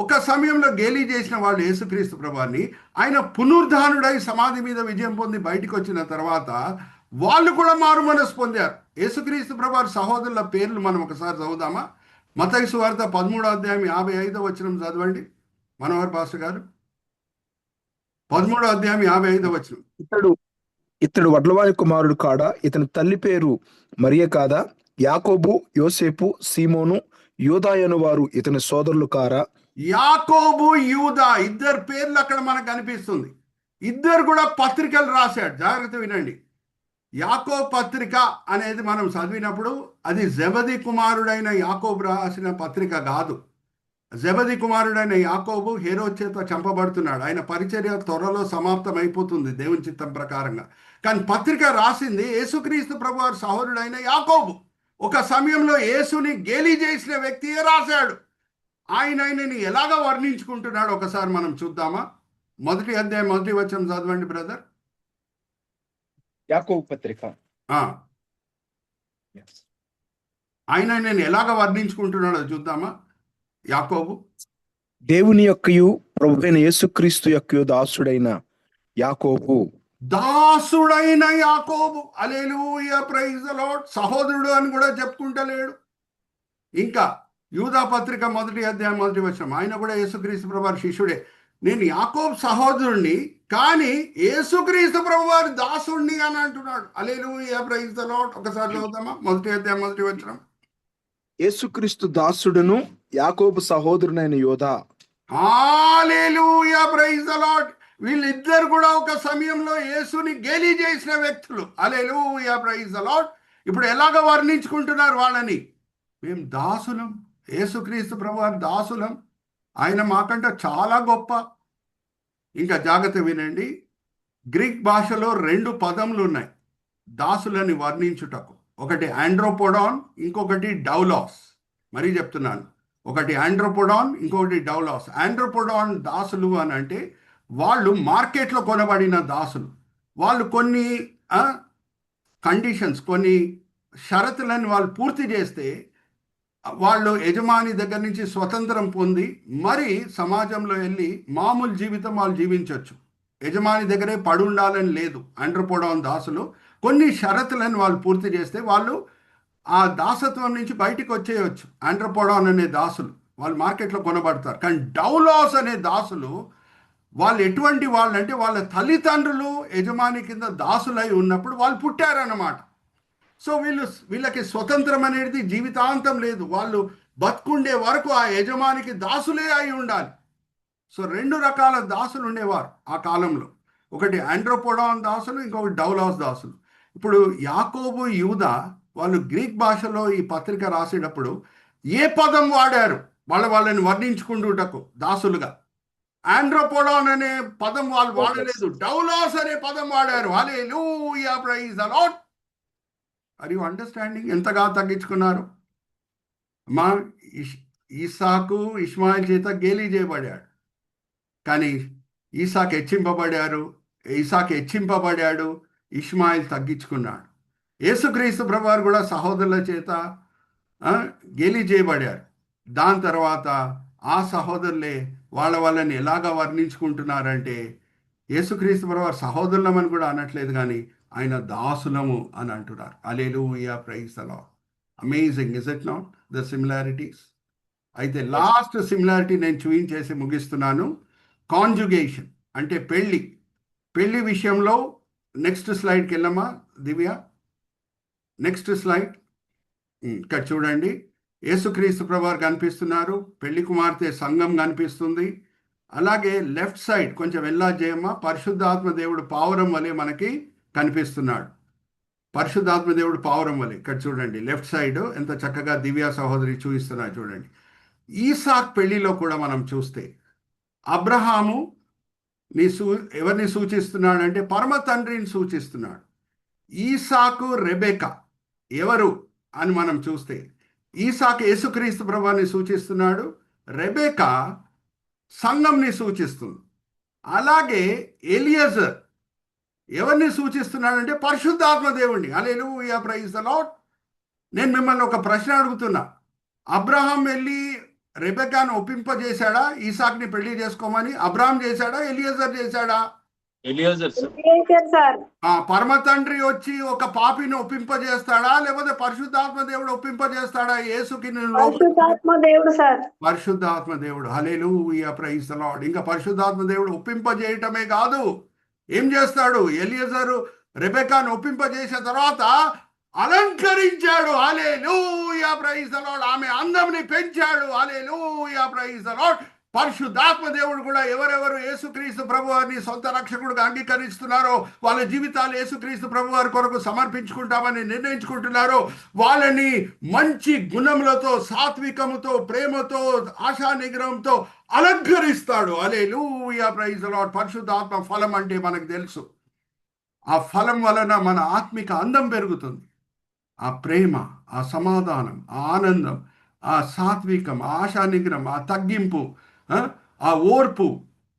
Speaker 1: ఒక సమయంలో గేలి చేసిన వాళ్ళు యేసుక్రీస్తు ప్రభువారిని, ఆయన పునరుద్ధానుడై సమాధి మీద విజయం పొంది బయటికి వచ్చిన తర్వాత వాళ్ళు కూడా మారు మనసు పొందారు. యేసుక్రీస్తు ప్రభువారి సహోదరుల పేర్లు మనం ఒకసారి చదువుదామా? మత్తయి సువార్త 13వ అధ్యాయం 55వ వచనం చదవండి మనోహర్ పాస్టర్ గారు. 13వ అధ్యాయం 55వ వచనం.
Speaker 3: ఇతడు వడ్లవాని కుమారుడు కాడా? ఇతని తల్లి పేరు మరియ కాదా? యాకోబు, యోసేపు, సీమోను, యూదాయను వారు ఇతని సోదరులు కారా?
Speaker 1: యాకోబు, యూదా, 2 పేర్లు అక్కడ మనకు కనిపిస్తుంది. 2 కూడా పత్రికలు రాశాడు. జాగ్రత్త వినండి. యాకోబు పత్రిక అనేది మనం చదివినప్పుడు అది జెబెదీ కుమారుడైన యాకోబు రాసిన పత్రిక కాదు. జెబెదీ కుమారుడైన యాకోబు హేరోదు చేత చంపబడుతున్నాడు. ఆయన పరిచర్య త్వరలో సమాప్తం అయిపోతుంది దేవుని చిత్తం ప్రకారంగా. కానీ పత్రిక రాసింది యేసుక్రీస్తు ప్రభువారి సహోదరుడైన యాకోబు. ఒక సమయంలో యేసుని గేలి చేసిన వ్యక్తియే రాశాడు. ఆయనని ఎలాగ వర్ణించుకుంటున్నాడు ఒకసారి మనం చూద్దామా? 1వ అధ్యాయం 1వ వచనం చదవండి బ్రదర్.
Speaker 3: యాకోబు పత్రిక.
Speaker 1: ఆయన నేను ఎలాగ వర్ణించుకుంటున్నాడో చూద్దామా? యాకోబు,
Speaker 3: దేవుని యొక్కయు ప్రభువైన యేసుక్రీస్తు యొక్కయు దాసుడైన యాకోబు.
Speaker 1: దాసుడైన యాకోబు, హల్లెలూయా, ప్రైజ్ ది లార్డ్. సహోదరుడు అని కూడా చెప్పుకుంటలేడు. ఇంకా యూదా పత్రిక 1వ అధ్యాయం 1వ వచనం, ఆయన కూడా యేసుక్రీస్తు ప్రభువారి శిష్యుడే. నేను యాకోబు సహోదరుణ్ణి కానీ యేసుక్రీస్తు ప్రభువారి దాసుణ్ణి అని అంటున్నాడు. హల్లెలూయా, ప్రైజ్ ది లార్డ్. ఒకసారి చదువుదామా? 1వ అధ్యాయం 1వ వచనం.
Speaker 3: యేసుక్రీస్తు దాసుడును యాకోబు సహోదరునైన యోధా.
Speaker 1: హల్లెలూయా, ప్రైజ్ ది లార్డ్. వీళ్ళిద్దరు కూడా ఒక సమయంలో యేసుని గేలి చేసిన వ్యక్తులు. హల్లెలూయా, ప్రైజ్ ది లార్డ్. ఇప్పుడు ఎలాగ వర్ణించుకుంటున్నారు వాళ్ళని? మేము దాసులం, యేసుక్రీస్తు ప్రభువారి దాసులం, ఆయన మాకంటే చాలా గొప్ప. ఇంకా జాగ్రత్త వినండి, గ్రీక్ భాషలో 2 పదములు ఉన్నాయి దాసులని వర్ణించుటకు. ఒకటి ఆండ్రోపోడాన్, ఇంకొకటి డౌలాస్. మరీ చెప్తున్నాను, ఒకటి ఆండ్రోపోడాన్, ఇంకొకటి డౌలాస్. ఆండ్రోపోడాన్ దాసులు అని అంటే వాళ్ళు మార్కెట్లో కొనబడిన దాసులు. వాళ్ళు కొన్ని కండిషన్స్, కొన్ని షరతులను వాళ్ళు పూర్తి చేస్తే వాళ్ళు యజమాని దగ్గర నుంచి స్వతంత్రం పొంది మరి సమాజంలో వెళ్ళి మామూలు జీవితం వాళ్ళు జీవించవచ్చు. యజమాని దగ్గరే పడి ఉండాలని లేదు. ఆండ్రోపోడాన్ దాసులు కొన్ని షరతులను వాళ్ళు పూర్తి చేస్తే వాళ్ళు ఆ దాసత్వం నుంచి బయటికి వచ్చేయచ్చు. ఆండ్రోపోడాన్ అనే దాసులు వాళ్ళు మార్కెట్లో కొనబడతారు. కానీ డౌలాస్ అనే దాసులు వాళ్ళు ఎటువంటి వాళ్ళు అంటే వాళ్ళ తల్లిదండ్రులు యజమాని కింద దాసులై ఉన్నప్పుడు వాళ్ళు పుట్టారన్నమాట. సో వీళ్ళకి స్వతంత్రం అనేది జీవితాంతం లేదు. వాళ్ళు బతుకుండే వరకు ఆ యజమానికి దాసులే అయి ఉండాలి. సో 2 రకాల దాసులు ఉండేవారు ఆ కాలంలో. ఒకటి ఆండ్రోపోడాన్ దాసులు, ఇంకొకటి డౌలాస్ దాసులు. ఇప్పుడు యాకోబు, యూదా వాళ్ళు గ్రీక్ భాషలో ఈ పత్రిక రాసేటప్పుడు ఏ పదం వాడారు వాళ్ళని వర్ణించుకుంటుటకు దాసులుగా? ఆండ్రోపోడాన్ అనే పదం వాళ్ళు వాడలేదు, డౌలాస్ అనే పదం వాడారు. Hallelujah, praise the Lord. Are you understanding? ఎంతగా తగ్గించుకున్నారు? మా ఈసాకు ఇష్మాయిల్ చేత గేలి చేయబడాడు, కానీ ఈసాకు హెచ్చింపబడాడు, ఇష్మాయిల్ తగ్గించుకున్నాడు. యేసుక్రీస్తు ప్రభువారు కూడా సహోదరుల చేత గేలి చేయబడారు. దాని తర్వాత ఆ సహోదరులే వాళ్ళని ఎలాగ వర్ణించుకుంటున్నారంటే యేసుక్రీస్తు ప్రభువారు సహోదరులమని కూడా అనట్లేదు, కానీ ఆయన దాసులము అని అంటున్నారు. Hallelujah, praise the Lord. Amazing, is it not the similarities? అయితే లాస్ట్ సిమిలారిటీ నేను చూపించేసి ముగిస్తున్నాను. కాంజుగేషన్ అంటే పెళ్ళి విషయంలో. నెక్స్ట్ స్లైడ్కి వెళ్ళమ్మా దివ్య. Next slide. ఇక్కడ చూడండి, యేసుక్రీస్తు ప్రభువారు కనిపిస్తున్నారు, పెళ్లి కుమార్తె సంఘం కనిపిస్తుంది. అలాగే లెఫ్ట్ సైడ్ కొంచెం వెళ్ళా చేయమ్మా, పరిశుద్ధాత్మ దేవుడు పావురం వలె మనకి కనిపిస్తున్నాడు. పరిశుద్ధాత్మ దేవుడు పావురం వలె ఇక్కడ చూడండి లెఫ్ట్ సైడ్ ఎంత చక్కగా దివ్య సహోదరి చూపిస్తున్నారు చూడండి. ఈసాక్ పెళ్లిలో కూడా మనం చూస్తే అబ్రహాము ఎవరిని సూచిస్తున్నాడు అంటే పరమ తండ్రిని సూచిస్తున్నాడు. ఈసాకు రెబెకా ఎవరు అని మనం చూస్తే ఈసాకు యేసుక్రీస్తు ప్రభువుని సూచిస్తున్నాడు, రెబెకా సంఘంని సూచిస్తుంది. అలాగే ఎలియజర్ ఎవరిని సూచిస్తున్నాడంటే పరిశుద్ధాత్మ దేవుణ్ణి. హల్లెలూయా, ప్రైజ్ ది లార్డ్. నేను మిమ్మల్ని ఒక ప్రశ్న అడుగుతున్నా, అబ్రహాం వెళ్ళి రెబెకాను ఒప్పింపజేశాడా ఈసాక్ని పెళ్లి చేసుకోమని? అబ్రహాం చేశాడా, ఎలియజర్ చేశాడా? పరమ తండ్రి వచ్చి ఒక పాపిని ఒప్పింపజేస్తాడా లేకపోతే పరిశుద్ధాత్మ దేవుడు ఒప్పింపజేస్తాడా? యేసుకి పరిశుద్ధాత్మ దేవుడు. హల్లెలూయా, ప్రైజ్ ది లార్డ్. ఇంకా పరిశుద్ధాత్మ దేవుడు ఒప్పింపజేయటమే కాదు, ఏం చేస్తాడు? ఎలియజరు రెబెకాను ఒప్పింపజేసిన తర్వాత అలంకరించాడు. హల్లెలూయా, ప్రైజ్ ది లార్డ్. ఆమె అందంని పెంచాడు. హల్లెలూయా, ప్రైజ్ ది లార్డ్. పరిశుద్ధాత్మ దేవుడు కూడా ఎవరెవరు యేసుక్రీస్తు ప్రభు వారిని సొంత రక్షకుడుగా అంగీకరిస్తున్నారో, వాళ్ళ జీవితాలు యేసుక్రీస్తు ప్రభు వారి కొరకు సమర్పించుకుంటామని నిర్ణయించుకుంటున్నారో, వాళ్ళని మంచి గుణములతో, సాత్వికముతో, ప్రేమతో, ఆశా నిగ్రహంతో అలంకరిస్తాడు. హల్లెలూయా, ప్రైజ్ ది లార్డ్. పరిశుద్ధాత్మ ఫలం అంటే మనకు తెలుసు. ఆ ఫలం వలన మన ఆత్మిక అందం పెరుగుతుంది. ఆ ప్రేమ, ఆ సమాధానం, ఆ ఆనందం, ఆ సాత్వికం, ఆ ఆశా నిగ్రహం, ఆ తగ్గింపు, ఆ ఓర్పు,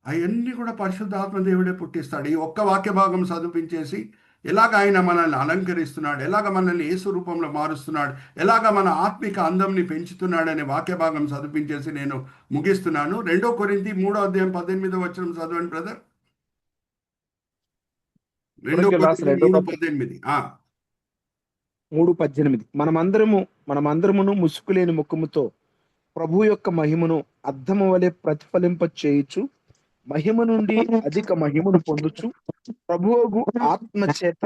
Speaker 1: అవన్నీ కూడా పరిశుద్ధాత్మ దేవుడే పుట్టిస్తాడు. ఈ ఒక్క వాక్య భాగం చదివించేసి ఎలాగ ఆయన మనల్ని అలంకరిస్తున్నాడు, ఎలాగ మనల్ని యేసు రూపంలో మారుస్తున్నాడు, ఎలాగ మన ఆత్మిక అందంని పెంచుతున్నాడు అనే వాక్య భాగం చదివించేసి నేను ముగిస్తున్నాను. 2 కొరింథీ 3:18 చదవండి బ్రదర్. 2 కొరింథీ 3:18.
Speaker 3: 3:18 మనమందరమును ముసుకులేని ముఖముతో ప్రభు యొక్క మహిమను అద్దము వలె ప్రతిఫలింప చేయుచు మహిమ నుండి అధిక మహిమను పొందుచు ప్రభువు ఆత్మ చేత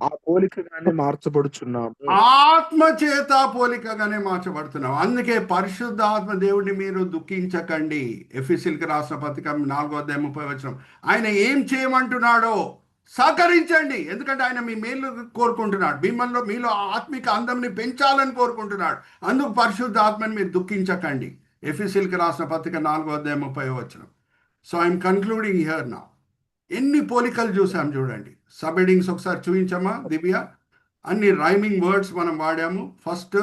Speaker 3: ఆ పోలికగానే మార్చబడుచున్నాము.
Speaker 1: ఆత్మ చేత పోలికగానే మార్చబడుతున్నాం. అందుకే పరిశుద్ధాత్మ దేవుడిని మీరు దుఃఖించకండి. ఎఫెసీయులకు రాసిన పత్రిక 4:30 ఆయన ఏం చేయమంటున్నాడో సహకరించండి. ఎందుకంటే ఆయన మీ మేలు కోరుకుంటున్నాడు, మీలో ఆత్మిక అందంని పెంచాలని కోరుకుంటున్నాడు. అందుకు పరిశుద్ధాత్మని మీరు దుఃఖించకండి. ఎఫెసీయులకు రాసిన పత్రిక 4:30. So I'm concluding here now. ఎన్ని పోలికలు చూసాం చూడండి. సబ్ హెడింగ్స్ ఒకసారి చూపించమ్మా దివ్య. అన్ని రైమింగ్ వర్డ్స్ మనం వాడాము. ఫస్ట్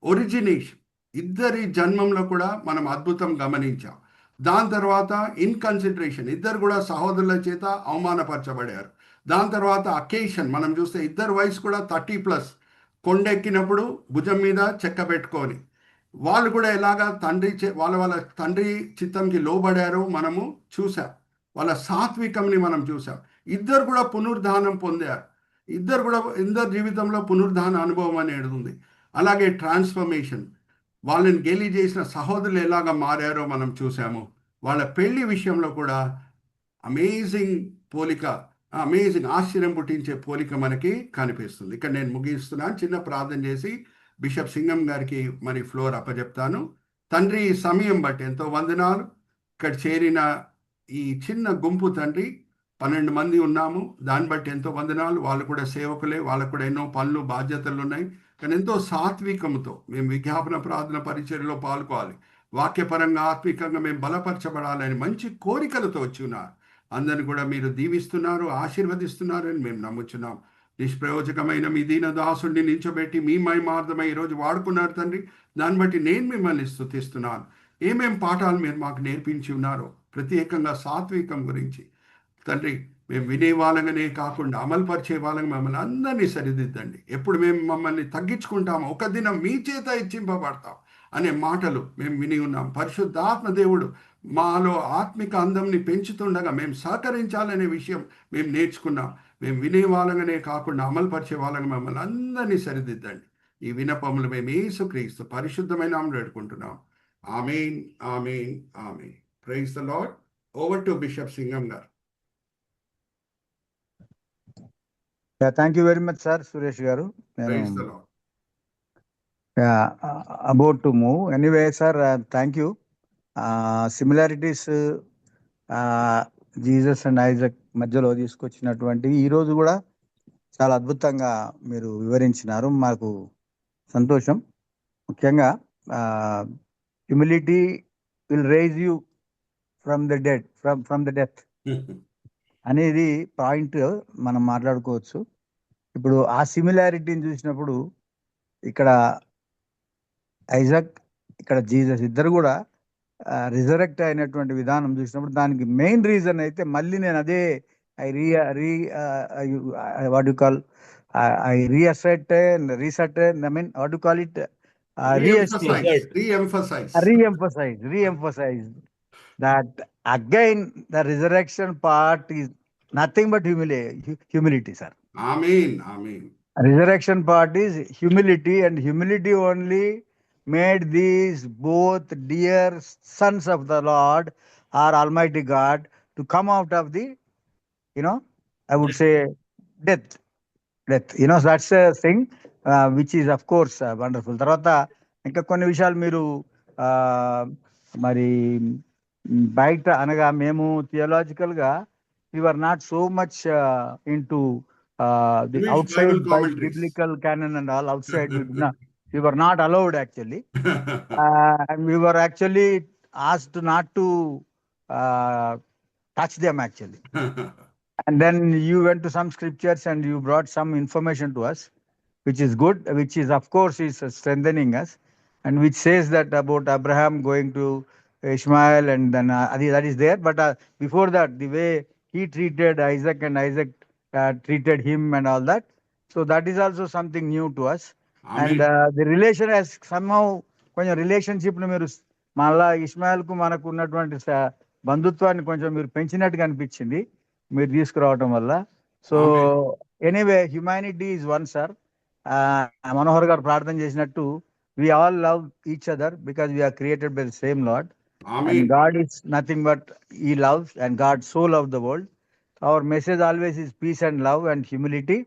Speaker 1: ఒరిజినేషన్, ఇద్దరి జన్మంలో కూడా మనం అద్భుతం గమనించాం. దాని తర్వాత ఇన్కన్సిడరేషన్, ఇద్దరు కూడా సహోదరుల చేత అవమానపరచబడారు. దాని తర్వాత అకేషన్, మనం చూస్తే ఇద్దరు వయసు కూడా 30+, కొండెక్కినప్పుడు భుజం మీద చెక్క పెట్టుకొని వాళ్ళు కూడా ఎలాగా వాళ్ళ తండ్రి చిత్తంకి లోబడారో మనము చూసాం. వాళ్ళ సాత్వికంని మనం చూసాం. ఇద్దరు కూడా పునరుద్ధానం పొందారు. ఇద్దరు జీవితంలో పునరుద్ధాన అనుభవం అనేది ఉంది. అలాగే ట్రాన్స్ఫర్మేషన్, వాళ్ళని గెలి చేసిన సహోదరులు ఎలాగ మారారో మనం చూసాము. వాళ్ళ పెళ్లి విషయంలో కూడా అమేజింగ్ పోలిక, అమేజింగ్ ఆశ్చర్యం పుట్టించే పోలిక మనకి కనిపిస్తుంది. ఇక్కడ నేను ముగిస్తున్నాను. చిన్న ప్రార్థన చేసి బిషప్ సింగం గారికి మరి ఫ్లోర్ అప్పచెప్తాను. తండ్రి, ఈ సమయం బట్టి ఎంతో వందనాలు. ఇక్కడ చేరిన ఈ చిన్న గుంపు తండ్రి 12 మంది ఉన్నాము. దాన్ని బట్టి ఎంతో వందనాలు. వాళ్ళు కూడా సేవకులే, వాళ్ళకు కూడా ఎన్నో పనులు, బాధ్యతలు ఉన్నాయి. కానీ ఎంతో సాత్వికంతో మేము విజ్ఞాపన ప్రార్థన పరిచర్యలో పాల్గొవాలి, వాక్యపరంగా ఆత్మికంగా మేము బలపరచబడాలని మంచి కోరికలతో వచ్చి ఉన్నారు. అందరిని కూడా మీరు దీవిస్తున్నారు, ఆశీర్వదిస్తున్నారని మేము నమ్ముచున్నాం. నిష్ప్రయోజకమైన మీ దీన దాసుడిని నించోబెట్టి మీ మహిమార్థమై ఈరోజు వాడుకున్నారు తండ్రి. దాన్ని బట్టి నేను మిమ్మల్ని స్తుతిస్తున్నాను. ఏమేం పాఠాలు మీరు మాకు నేర్పించి ఉన్నారో, ప్రత్యేకంగా సాత్వికం గురించి తండ్రి, మేము వినే వాళ్ళగానే కాకుండా అమలు పరిచే వాళ్ళగా మమ్మల్ని అందరినీ సరిదిద్దండి. ఎప్పుడు మేము మమ్మల్ని తగ్గించుకుంటామో ఒక దినం మీ చేత హెచ్చింపబడతాం అనే మాటలు మేము విని ఉన్నాం. పరిశుద్ధాత్మ దేవుడు మాలో ఆత్మిక అందంని పెంచుతుండగా మేము సహకరించాలనే విషయం మేము నేర్చుకున్నాం. మేము వినే వాళ్ళగానే కాకుండా అమలు పరిచే వాళ్ళగా మమ్మల్ని అందరినీ సరిదిద్దండి. ఈ వినపములు మేము యేసుక్రీస్తు పరిశుద్ధమైన నామములో వేడుకుంటున్నాం. Amen, amen, amen. Praise the Lord. Over to bishop Singam garu.
Speaker 2: Thank you very much sir Suresh garu.
Speaker 1: Praise the Lord.
Speaker 2: About to move anyway sir, thank you. Similarities Jesus and Isaac మధ్యలో తీసుకొచ్చినటువంటి ఈరోజు కూడా చాలా అద్భుతంగా మీరు వివరించినారు. మాకు సంతోషం. ముఖ్యంగా humility will raise you from the dead, from the death అనేది పాయింట్ మనం మాట్లాడుకోవచ్చు. ఇప్పుడు ఆ సిమిలారిటీని చూసినప్పుడు ఇక్కడ ఐజక్, ఇక్కడ జీసస్ ఇద్దరు కూడా రిజరెక్ట్ అయినటువంటి విధానం చూసినప్పుడు దానికి మెయిన్ రీజన్ అయితే మళ్ళీ నేను అదే what you call reassert I mean what you call it re-emphasize that again the resurrection part is nothing but humility sir.
Speaker 1: Amen, amen.
Speaker 2: Resurrection part is humility, and humility only made these both dear sons of the Lord or Almighty God to come out of the, I would say death. That's a thing which is of course wonderful. తర్వాత ఇంకా కొన్ని విషయాలు మీరు మరి బయట అనగా మేము థియలాజికల్గా were not so much into the
Speaker 1: Jewish
Speaker 2: outside
Speaker 1: Bible
Speaker 2: by
Speaker 1: commentaries.
Speaker 2: Biblical canon and all outside we were not allowed actually, and we were actually asked not to uh, touch them actually. And then you went to some scriptures and you brought some information to us, which is good, which is of course is strengthening us, and which says that about Abraham going to Ishmael, and then that is there. But before that, the way he treated Isaac and Isaac treated him and all that. So that is also something new to us. And
Speaker 1: Amen.
Speaker 2: the relation has somehow కొంచెం రిలేషన్షిప్ను మీరు మళ్ళా ఇస్మాయిల్కు మనకు ఉన్నటువంటి బంధుత్వాన్ని కొంచెం మీరు పెంచినట్టుగా అనిపించింది మీరు తీసుకురావటం వల్ల. So
Speaker 1: Amen.
Speaker 2: Anyway humanity is one sir. Manohar గారు ప్రార్థన చేసినట్టు we all love each other because we are created by the same Lord, and
Speaker 1: Amen.
Speaker 2: God is nothing but He loves, and God so loved the world. Our message always is peace and love and humility.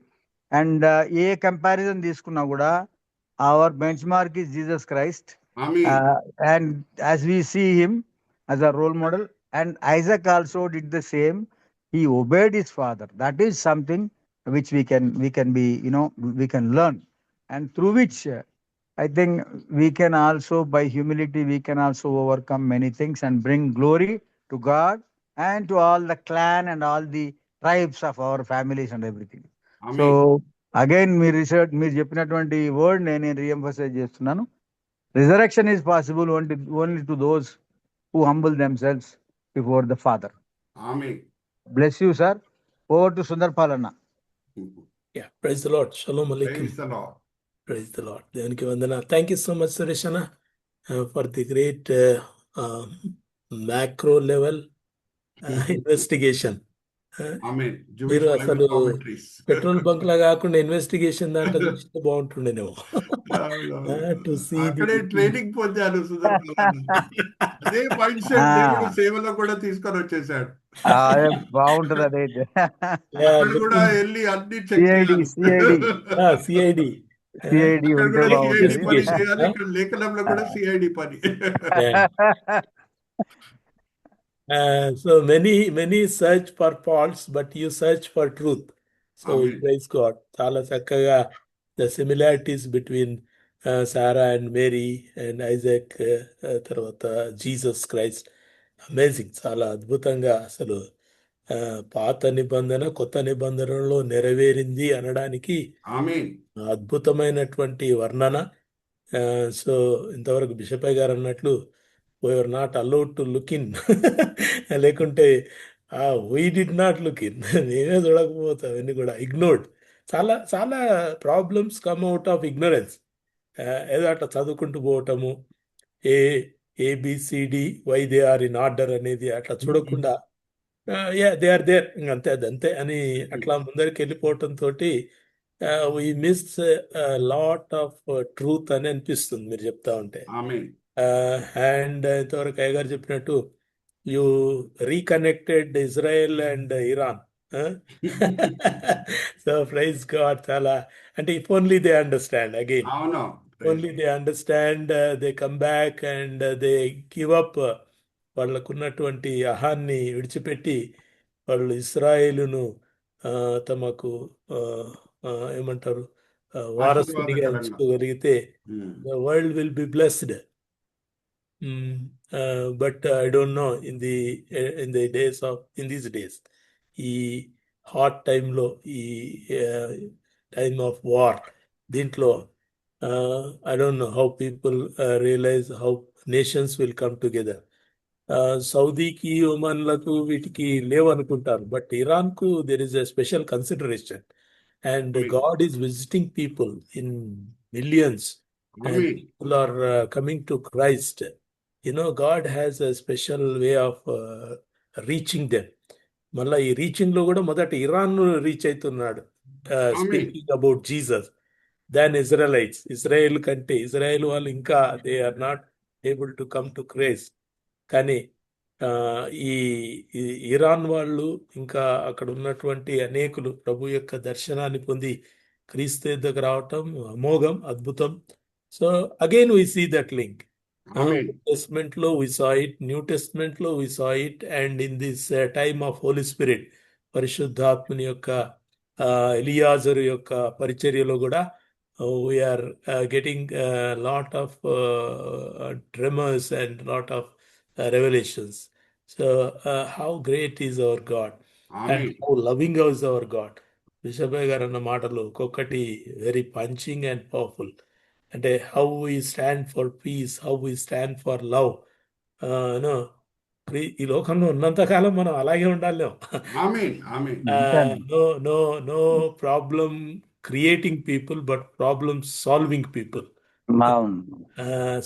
Speaker 2: And A comparison తీసుకున్నా కూడా our benchmark is Jesus Christ,
Speaker 1: Amen.
Speaker 2: and as we see him as a role model, and Isaac also did the same. He obeyed his father. That is something which we can be, we can learn, and through which I think we can also, by humility, we can also overcome many things and bring glory to God and to all the clan and all the tribes of our families and everything. So
Speaker 1: Amen.
Speaker 2: Again మీరు చెప్పినటువంటి వర్డ్ నేను రీఎంఫసైజ్ చేస్తున్నాను. Resurrection is possible only to those who humble themselves before the father.
Speaker 1: Amen.
Speaker 2: Bless you sir. Over to Sundarpal అన్న.
Speaker 4: Yeah, praise the Lord. Shalom Alaikum.
Speaker 1: Praise the Lord.
Speaker 4: Praise the Lord. దేవునికి వందన. Thank you so much, Sureshana, for the great macro level investigation.
Speaker 1: Amen. Jewish
Speaker 4: మీరు
Speaker 1: Bible
Speaker 4: అసలు
Speaker 1: commentaries.
Speaker 4: పెట్రోల్ బంక్ లా కాకుండా ఇన్వెస్టిగేషన్ దాంట్లో చూస్తే బాగుంటుండేనేమో. To see
Speaker 1: అక్కడే
Speaker 4: the
Speaker 1: ట్రైనింగ్ పొందాను సుదర్శన్. అదే మైండ్ సెట్ దేవుడు సేవలో కూడా తీసుకొని వచ్చేసాడు.
Speaker 2: బాగుంటది అదైతే.
Speaker 1: అక్కడ కూడా వెళ్ళి అన్ని చెక్ చేయాలి.
Speaker 4: CID
Speaker 1: అక్కడ
Speaker 2: ఉంటే
Speaker 1: కూడా సిఐడి
Speaker 2: బాగుంటది.
Speaker 1: పని
Speaker 4: investigation.
Speaker 1: చేయాలి, ఇక్కడ లేఖనంలో కూడా సిఐడి పని.
Speaker 4: So many search for faults, but you search for truth. So we
Speaker 1: Amen.
Speaker 4: praise God. చాలా చక్కగా the similarities between Sarah and Mary and Isaac, తర్వాత జీసస్ క్రైస్ట్, అమేజింగ్. చాలా అద్భుతంగా అసలు పాత నిబంధన కొత్త నిబంధనలో నెరవేరింది అనడానికి
Speaker 1: ఆమేన్.
Speaker 4: అద్భుతమైనటువంటి వర్ణన. సో ఇంతవరకు బిషపయ్య గారు అన్నట్లు we are not allowed to look in, లేకుంటే we did not look in, నేనే చూడకపోతాం, అన్ని కూడా ఇగ్నోర్డ్. చాలా చాలా problems come out of ignorance. ఏదో అట్లా చదువుకుంటూ పోవటము, A B C D why they are in order అనేది అట్లా చూడకుండా దే ఆర్ దేర్, ఇంకంతే అదంతే అని అట్లా ముందరికి వెళ్ళిపోవటం తోటి we miss lot of truth అని అనిపిస్తుంది మీరు చెప్తా ఉంటే.
Speaker 1: ఆమేన్.
Speaker 4: అండ్ ఇంతవరకు అయ్య గారు చెప్పినట్టు you reconnected Israel and Iran. So praise God. చాలా అంటే if only they understand again,
Speaker 1: అవును.
Speaker 4: Only they understand, they come back and they give up. వాళ్ళకున్నటువంటి అహాన్ని విడిచిపెట్టి వాళ్ళు ఇస్రాయేలును తమకు ఏమంటారు వారసునిగా
Speaker 1: ఆశీర్వాదకరంగా.
Speaker 4: ఎంచుకోగలిగితే the world will be blessed. But I don't know in these days, ఈ హాట్ టైంలో, ఈ టైమ్ ఆఫ్ వార్, దీంట్లో I don't know how people realize how nations will come together. సౌదీకి, ఒమన్లకు వీటికి లేవనుకుంటారు, but ఇరాన్కు there is a special consideration. And
Speaker 1: Amen.
Speaker 4: God is visiting people in millions, and
Speaker 1: amen.
Speaker 4: people are coming to Christ. God has a special way of reaching them. మళ్ళీ ఈ రీచింగ్ లో కూడా మొదట ఇరాన్ రీచ్ అవుతున్నాడు, speaking about Jesus, than Israelites. Israel కంటే ఇజ్రాయెల్ వాళ్ళు ఇంకా they are not able to come to Christ. కానీ ఈ ఇరాన్ వాళ్ళు ఇంకా అక్కడ ఉన్నటువంటి అనేకులు ప్రభు యొక్క దర్శనాన్ని పొంది క్రీస్తు దగ్గర రావటం అమోఘం, అద్భుతం. So again we see that link.
Speaker 1: Amen.
Speaker 4: Old Testament లో we saw it, New Testament లో we saw it, and in this time of Holy Spirit, పరిశుద్ధాత్మని యొక్క ఎలియాజరు యొక్క పరిచర్యలో కూడా we are getting a lot of tremors and lot of revelations. So how great is our God and
Speaker 1: amen.
Speaker 4: how loving is our God. విశ్వభాయ్ గారు అన్న మాటలు ఒక్కొక్కటి వెరీ పంచింగ్ అండ్ పవర్ఫుల్. అంటే how we stand for peace, how we stand for love. ఈ లోకంలో ఉన్నంతకాలం మనం అలాగే ఉండాలి.
Speaker 1: ఆమేన్. ఆమేన్.
Speaker 4: No no no problem creating people, but problem solving people.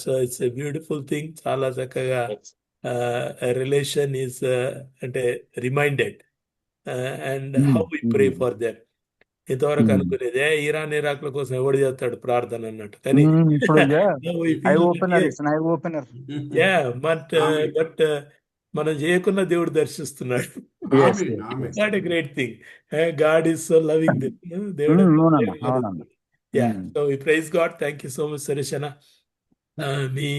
Speaker 4: So it's a beautiful thing. చాలా చక్కగా రిలేషన్ ఈజ్ అంటే reminded and how we pray for them. ఇంతవరకు అనుకునేదే ఇరాన్ ఇరాక్ల కోసం ఎవడు చేస్తాడు ప్రార్థన అన్నట్టు, కానీ బట్ మనం చేయకున్న దేవుడు దర్శిస్తున్నాడు.
Speaker 1: ఆమేన్. ఆమేన్.
Speaker 4: Not a great thing. God is so loving దేవుడు. So we praise God. Thank you so much Suresh అన్న. మీ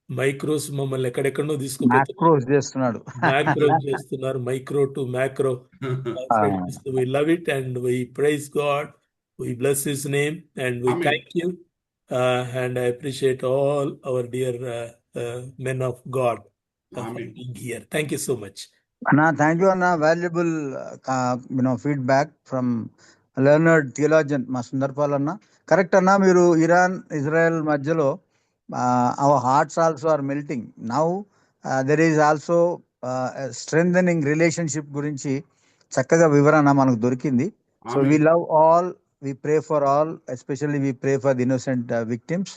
Speaker 4: మైక్రోస్ మమ్మల్ని ఎక్కడెక్కడో తీసుకుపోతున్నారు, మ్యాక్రోస్ చేస్తున్నారు, micro to macro. We love it and we praise God, we bless his name and we
Speaker 1: Amen.
Speaker 4: thank you, and I appreciate all our dear men of God for being here. Thank you so much.
Speaker 2: Anna, thank you Anna, valuable feedback from learned theologian మా సుందర్పాల్ అన్న. కరెక్ట్ అన్న, మీరు ఇరాన్ ఇజ్రాయెల్ మధ్యలో our hearts also are melting now. There is also strengthening relationship గురించి చక్కగా వివరణ మనకు దొరికింది. So we love all, we pray for all, especially we pray for the innocent victims.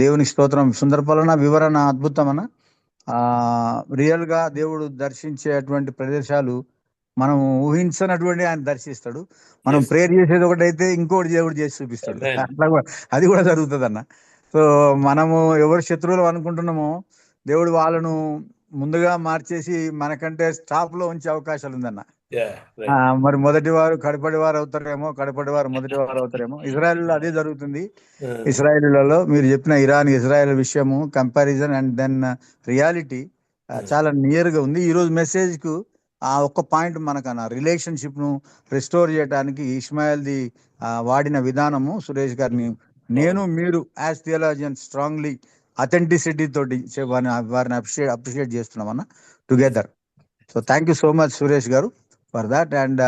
Speaker 2: దేవునికి స్తోత్రం. సుందరపాలన వివరణ అద్భుతం అన్న. రియల్ గా దేవుడు దర్శించేటువంటి ప్రదేశాలు మనం ఊహించినటువంటి ఆయన దర్శిస్తాడు. మనం ప్రేయర్ చేసేది ఒకటైతే ఇంకోటి దేవుడు చేసి చూపిస్తాడు. అట్లా అది కూడా జరుగుతుంది అన్న. సో మనము ఎవరు శత్రువులు అనుకుంటున్నామో దేవుడు వాళ్ళను ముందుగా మార్చేసి మనకంటే స్టాప్ లో ఉంచే అవకాశాలు ఉందన్న. మరి మొదటి వారు కడపడి వారు అవుతారేమో, కడపడి వారు మొదటి వారు అవుతారేమో. ఇజ్రాయెల్ అదే జరుగుతుంది. ఇజ్రాయెల్లో మీరు చెప్పిన ఇరాన్ ఇజ్రాయెల్ విషయము కంపారిజన్ అండ్ దెన్ రియాలిటీ చాలా నియర్ గా ఉంది. ఈ రోజు మెసేజ్ కు ఆ ఒక్క పాయింట్ మనకన్నా రిలేషన్షిప్ ను రిస్టోర్ చేయడానికి ఇస్మాయిల్ ది వాడిన విధానము సురేష్ గారిని నేను మీరు యాజ్ థియాలజియన్ స్ట్రాంగ్లీ అథెంటిసిటీ తోటి వారిని అప్రిషియేట్ చేస్తున్నామన్న together. So thank you so much Suresh గారు for that. And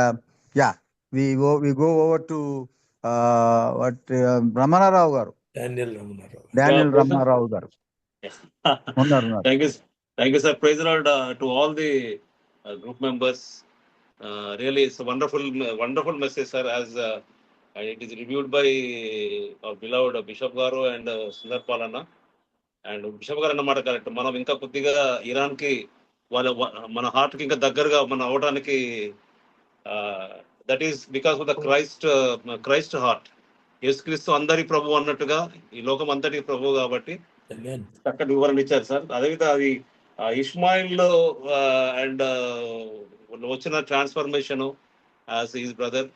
Speaker 2: we go over to Ramanarao గారు, డానియల్ రమణారావు గారు.
Speaker 5: Thank you, sir. Praise the Lord to all the group members. Really, it's a wonderful message, sir, as it is reviewed by our beloved Bishop Garu and Sundar Palana. And Bishop Garu అన్నమాట కరెక్ట్. మనం ఇంకా కొద్దిగా ఇరాన్ కి మన హార్ట్ కి ఇంకా దగ్గరగా మన అవడానికి that is because of the Christ heart. యేసుక్రీస్తు అందరి ప్రభు అన్నట్టుగా ఈ లోకం అంతటి ప్రభు కాబట్టి చక్కటి వివరణ ఇచ్చారు సార్. అదేవిధంగా అది ఇస్మాయిల్ అండ్ వచ్చిన transformation as his brother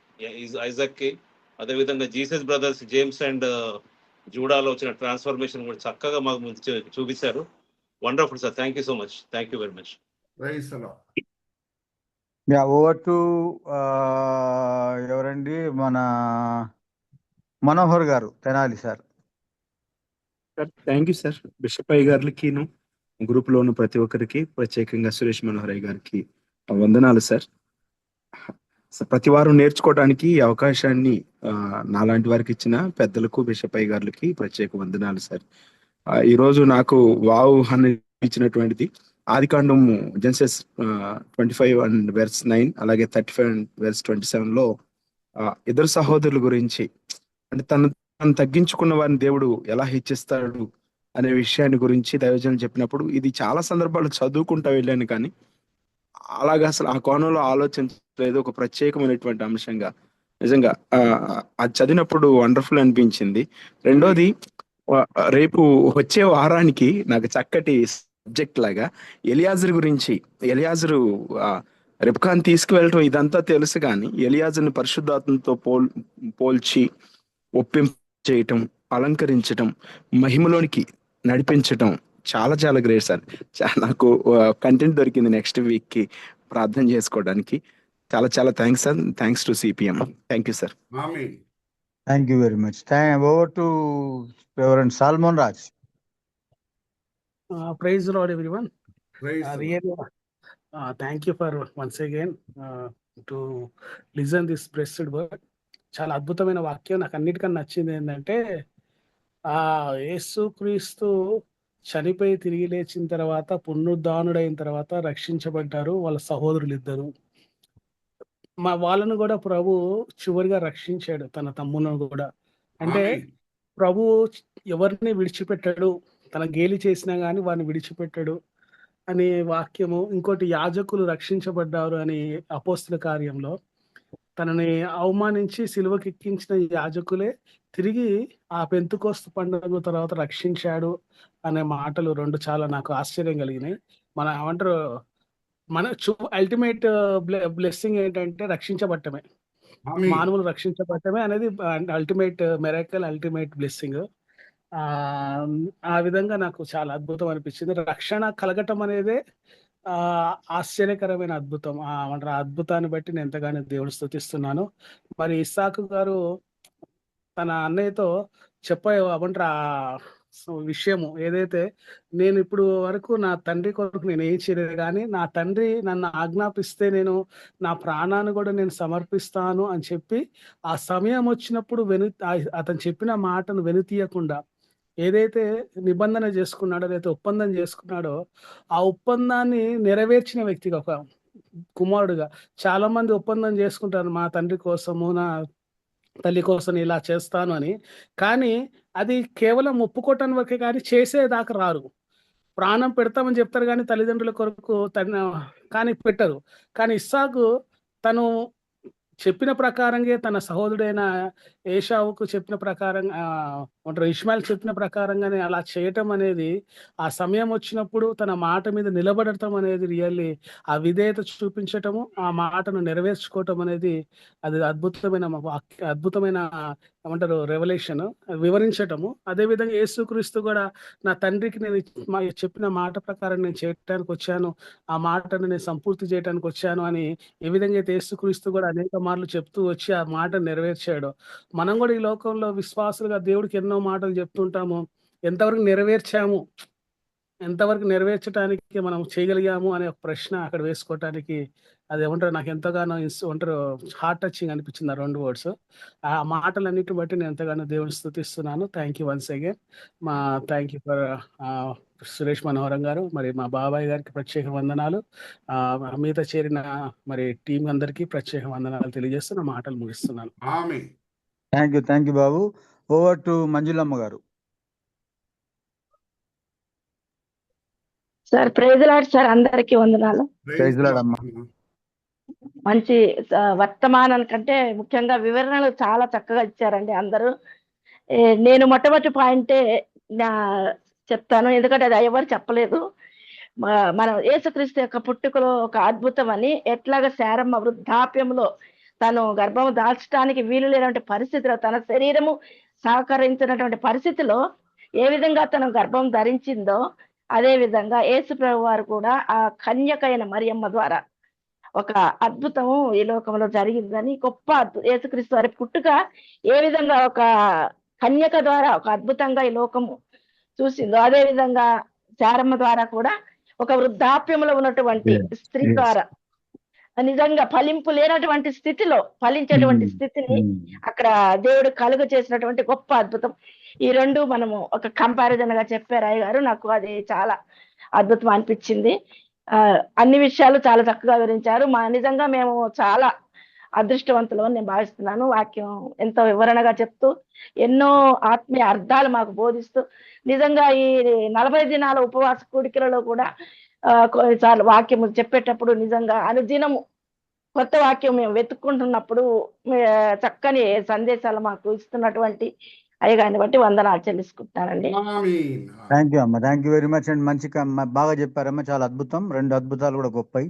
Speaker 5: Isaac కి, అదేవిధంగా జీసస్ బ్రదర్స్ జేమ్స్ అండ్ జూడాలో వచ్చిన ట్రాన్స్ఫర్మేషన్ కూడా చక్కగా మాకు చూపించారు. Wonderful sir. Thank you so much. Thank you very much.
Speaker 2: Over to ఎవరండి, మన మనోహర్ గారు Tenali sir.
Speaker 3: Thank you sir. Bishop అయ్య గారికి గ్రూప్ లో ఉన్న ప్రతి ఒక్కరికి, ప్రత్యేకంగా సురేష్ మనోహర్ అయ్య గారికి వందనాలు సార్. ప్రతి వారం నేర్చుకోవడానికి అవకాశాన్ని నాలాంటి వారికి ఇచ్చిన పెద్దలకు, బిషప్ అయ్య గారికి ప్రత్యేక వందనాలు సార్. ఈరోజు నాకు వావ్ అని ఇచ్చినటువంటిది ఆదికాండము జెనసిస్ 25:9 అలాగే 35:27 లో ఇద్దరు సహోదరుల గురించి, అంటే తను తగ్గించుకున్న వారిని దేవుడు ఎలా హెచ్చిస్తాడు అనే విషయాన్ని గురించి దైవజనం చెప్పినప్పుడు ఇది చాలా సందర్భాలు చదువుకుంటా వెళ్ళాను, కానీ అలాగా అసలు ఆ కోణంలో ఆలోచించలేదు. ఒక ప్రత్యేకమైనటువంటి అంశంగా నిజంగా అది చదివినప్పుడు వండర్ఫుల్ అనిపించింది. రెండోది, రేపు వచ్చే వారానికి నాకు చక్కటి సబ్జెక్ట్ లాగా ఎలియాజరు గురించి, ఎలియాజరు రెబ్కాను తీసుకువెళ్ళటం ఇదంతా తెలుసు, కానీ ఎలియాజరుని పరిశుద్ధాత్మతో పోల్చి ఒప్పింపు చేయటం, అలంకరించటం, మహిమలోనికి నడిపించటం చాలా చాలా గ్రేట్ సార్. నాకు కంటెంట్ దొరికింది నెక్స్ట్ వీక్కి ప్రార్థన చేసుకోవడానికి. చాలా చాలా thanks sir. Thanks to CPM. Thank you sir.
Speaker 1: Amen.
Speaker 2: Thank you very much. Over to Reverend Salmon Raj.
Speaker 6: Praise the Lord, everyone.
Speaker 1: Praise the Lord.
Speaker 6: Really, thank you for once again to listen this blessed word. చాలా అద్భుతమైన వాక్యం. నాకు అన్నిటికన్నా నచ్చింది ఏంటంటే యేసుక్రీస్తు చనిపోయి తిరిగి లేచిన తర్వాత పునరుద్ధానుడైన తర్వాత రక్షించబడ్డారు వాళ్ళ సహోదరులు ఇద్దరు. వాళ్ళను కూడా ప్రభు చివరిగా రక్షించాడు, తన తమ్ములను కూడా. అంటే
Speaker 1: ఆమేన్.
Speaker 6: ప్రభు ఎవరిని విడిచిపెట్టాడు, తన గేలి చేసినా కానీ వారిని విడిచిపెట్టాడు అనే వాక్యము. ఇంకోటి, యాజకులు రక్షించబడ్డారు అని అపోస్తుల కార్యంలో తనని అవమానించి సిలువకి ఎక్కించిన యాజకులే తిరిగి ఆ పెంతుకోస్తు పండుగ తర్వాత రక్షించాడు అనే మాటలు రెండు చాలా నాకు ఆశ్చర్యం కలిగినాయి. మన ఏమంటారు, మన అల్టిమేట్ బ్లెస్సింగ్ ఏంటంటే రక్షించబట్టమే,
Speaker 1: ఆమేన్.
Speaker 6: మానవులు రక్షించబట్టమే అనేది అల్టిమేట్ మెరాకల్, అల్టిమేట్ బ్లెస్సింగ్. ఆ విధంగా నాకు చాలా అద్భుతం అనిపించింది. రక్షణ కలగటం అనేదే ఆశ్చర్యకరమైన అద్భుతం. ఆ అద్భుతాన్ని బట్టి నేను ఎంతగానో దేవుడు స్తుతిస్తున్నాను. మరి ఇస్సాకు గారు తన అన్నయ్యతో విషయము ఏదైతే, నేను ఇప్పుడు వరకు నా తండ్రి కొరకు నేను ఏం చేయలేదు, కానీ నా తండ్రి నన్ను ఆజ్ఞాపిస్తే నేను నా ప్రాణాన్ని కూడా నేను సమర్పిస్తాను అని చెప్పి ఆ సమయం వచ్చినప్పుడు అతను చెప్పిన మాటను వెనుతీయకుండా ఏదైతే నిబంధన చేసుకున్నాడో, లేదా ఒప్పందం చేసుకున్నాడో, ఆ ఒప్పందాన్ని నెరవేర్చిన వ్యక్తిగా, ఒక కుమారుడుగా. చాలా మంది ఒప్పందం చేసుకుంటారు, మా తండ్రి కోసము, నా తల్లి కోసం ఇలా చేస్తాను అని. కానీ అది కేవలం ఒప్పుకోవటానికి వరకే, కానీ చేసేదాకా రారు. ప్రాణం పెడతామని చెప్తారు కానీ తల్లిదండ్రుల కొరకు కానీ పెట్టరు. కానీ ఇస్సాకు తను చెప్పిన ప్రకారంగా, తన సహోదరుడైన ఏశావుకు చెప్పిన ప్రకారంగా, ఇష్మాయిల్ చెప్పిన ప్రకారంగానే అలా చేయటం అనేది, ఆ సమయం వచ్చినప్పుడు తన మాట మీద నిలబడటం అనేది, రియల్లీ ఆ విధేయత చూపించటము, ఆ మాటను నెరవేర్చుకోవటం అనేది అది అద్భుతమైన ఏమంటారు రెవల్యూషన్, వివరించటము. అదేవిధంగా యేసుక్రీస్తు కూడా నా తండ్రికి నేను చెప్పిన మాట ప్రకారం నేను చేయటానికి వచ్చాను, ఆ మాటను నేను సంపూర్తి చేయడానికి వచ్చాను అని ఏ విధంగా అయితే యేసుక్రీస్తు కూడా అనేక మార్లు చెప్తూ వచ్చి ఆ మాట నెరవేర్చాడు. మనం కూడా ఈ లోకంలో విశ్వాసులుగా దేవుడికి ఎన్నో మాటలు చెప్తుంటాము. ఎంతవరకు నెరవేర్చడానికి మనం చేయగలిగాము అనే ఒక ప్రశ్న అక్కడ వేసుకోవటానికి, అది ఏమంటారు, నాకు ఎంతగానో హార్ట్ టచింగ్ అనిపించింది ఆ 2 వర్డ్స్. ఆ మాటలన్నిటిని బట్టి నేను ఎంతగానో దేవుని స్తుతిస్తున్నాను. Thank you once again. Thank you for Suresh Manoharam గారు, మరి మా బాబాయ్ గారికి ప్రత్యేక వందనాలు. మీతో చేరిన మరి టీం అందరికీ ప్రత్యేక వందనాలు తెలియజేస్తూ నా మాటలు ముగిస్తున్నాను.
Speaker 1: ఆమేన్.
Speaker 2: థ్యాంక్ యూ బాబు. ఓవర్ టు మంజులమ్మ గారు.
Speaker 7: సార్ ప్రైజ్ లార్డ్ సార్, అందరికీ వందనాలు.
Speaker 2: ప్రైజ్ లార్డ్ అమ్మ.
Speaker 7: మంచి వర్తమానం కంటే ముఖ్యంగా వివరణలు చాలా చక్కగా ఇచ్చారండి అందరూ. నేను మొట్టమొదటి పాయింటే చెప్తాను, ఎందుకంటే అది ఎవరు చెప్పలేదు. మనం యేసుక్రీస్తు యొక్క పుట్టుకలో ఒక అద్భుతం అని, ఎట్లాగా శారమ్మ వృద్ధాప్యంలో తను గర్భము దాల్చడానికి వీలు లేనటువంటి పరిస్థితిలో, తన శరీరము సహకరించినటువంటి పరిస్థితిలో ఏ విధంగా తను గర్భం ధరించిందో, అదే విధంగా యేసు ప్రభు వారు కూడా ఆ కన్యకైన మరియమ్మ ద్వారా ఒక అద్భుతము ఈ లోకంలో జరిగిందని, గొప్ప యేసుక్రీస్తు వారి పుట్టుక ఏ విధంగా ఒక కన్యక ద్వారా ఒక అద్భుతంగా ఈ లోకము చూసిందో, అదే విధంగా శారమ్మ ద్వారా కూడా ఒక వృద్ధాప్యంలో ఉన్నటువంటి స్త్రీ ద్వారా నిజంగా ఫలింపు లేనటువంటి స్థితిలో ఫలించేటువంటి స్థితిని అక్కడ దేవుడు కలుగ చేసినటువంటి గొప్ప అద్భుతం. ఈ రెండు మనము ఒక కంపారిజన్ గా చెప్పారు అయ్య గారు. నాకు అది చాలా అద్భుతం అనిపించింది. అన్ని విషయాలు చాలా చక్కగా వివరించారు. నిజంగా మేము చాలా అదృష్టవంతులు నేను భావిస్తున్నాను. వాక్యం ఎంతో వివరణగా చెప్తూ ఎన్నో ఆత్మీయ అర్థాలు మాకు బోధిస్తూ, నిజంగా ఈ 40 దినాల ఉపవాస కూడికలలో కూడా కొన్నిసార్లు వాక్యం చెప్పేటప్పుడు నిజంగా అనుదినము కొత్త వాక్యం మేము వెతుక్కుంటున్నప్పుడు చక్కని సందేశాలు మాకు ఇస్తున్నటువంటి అయ్యగారిని బట్టి వందనాలు చెల్లించుకుంటానండి.
Speaker 2: థ్యాంక్ యూ అమ్మ. Thank you very much and మంచిగా బాగా చెప్పారమ్మా. చాలా అద్భుతం. 2 అద్భుతాలు కూడా గొప్పవి.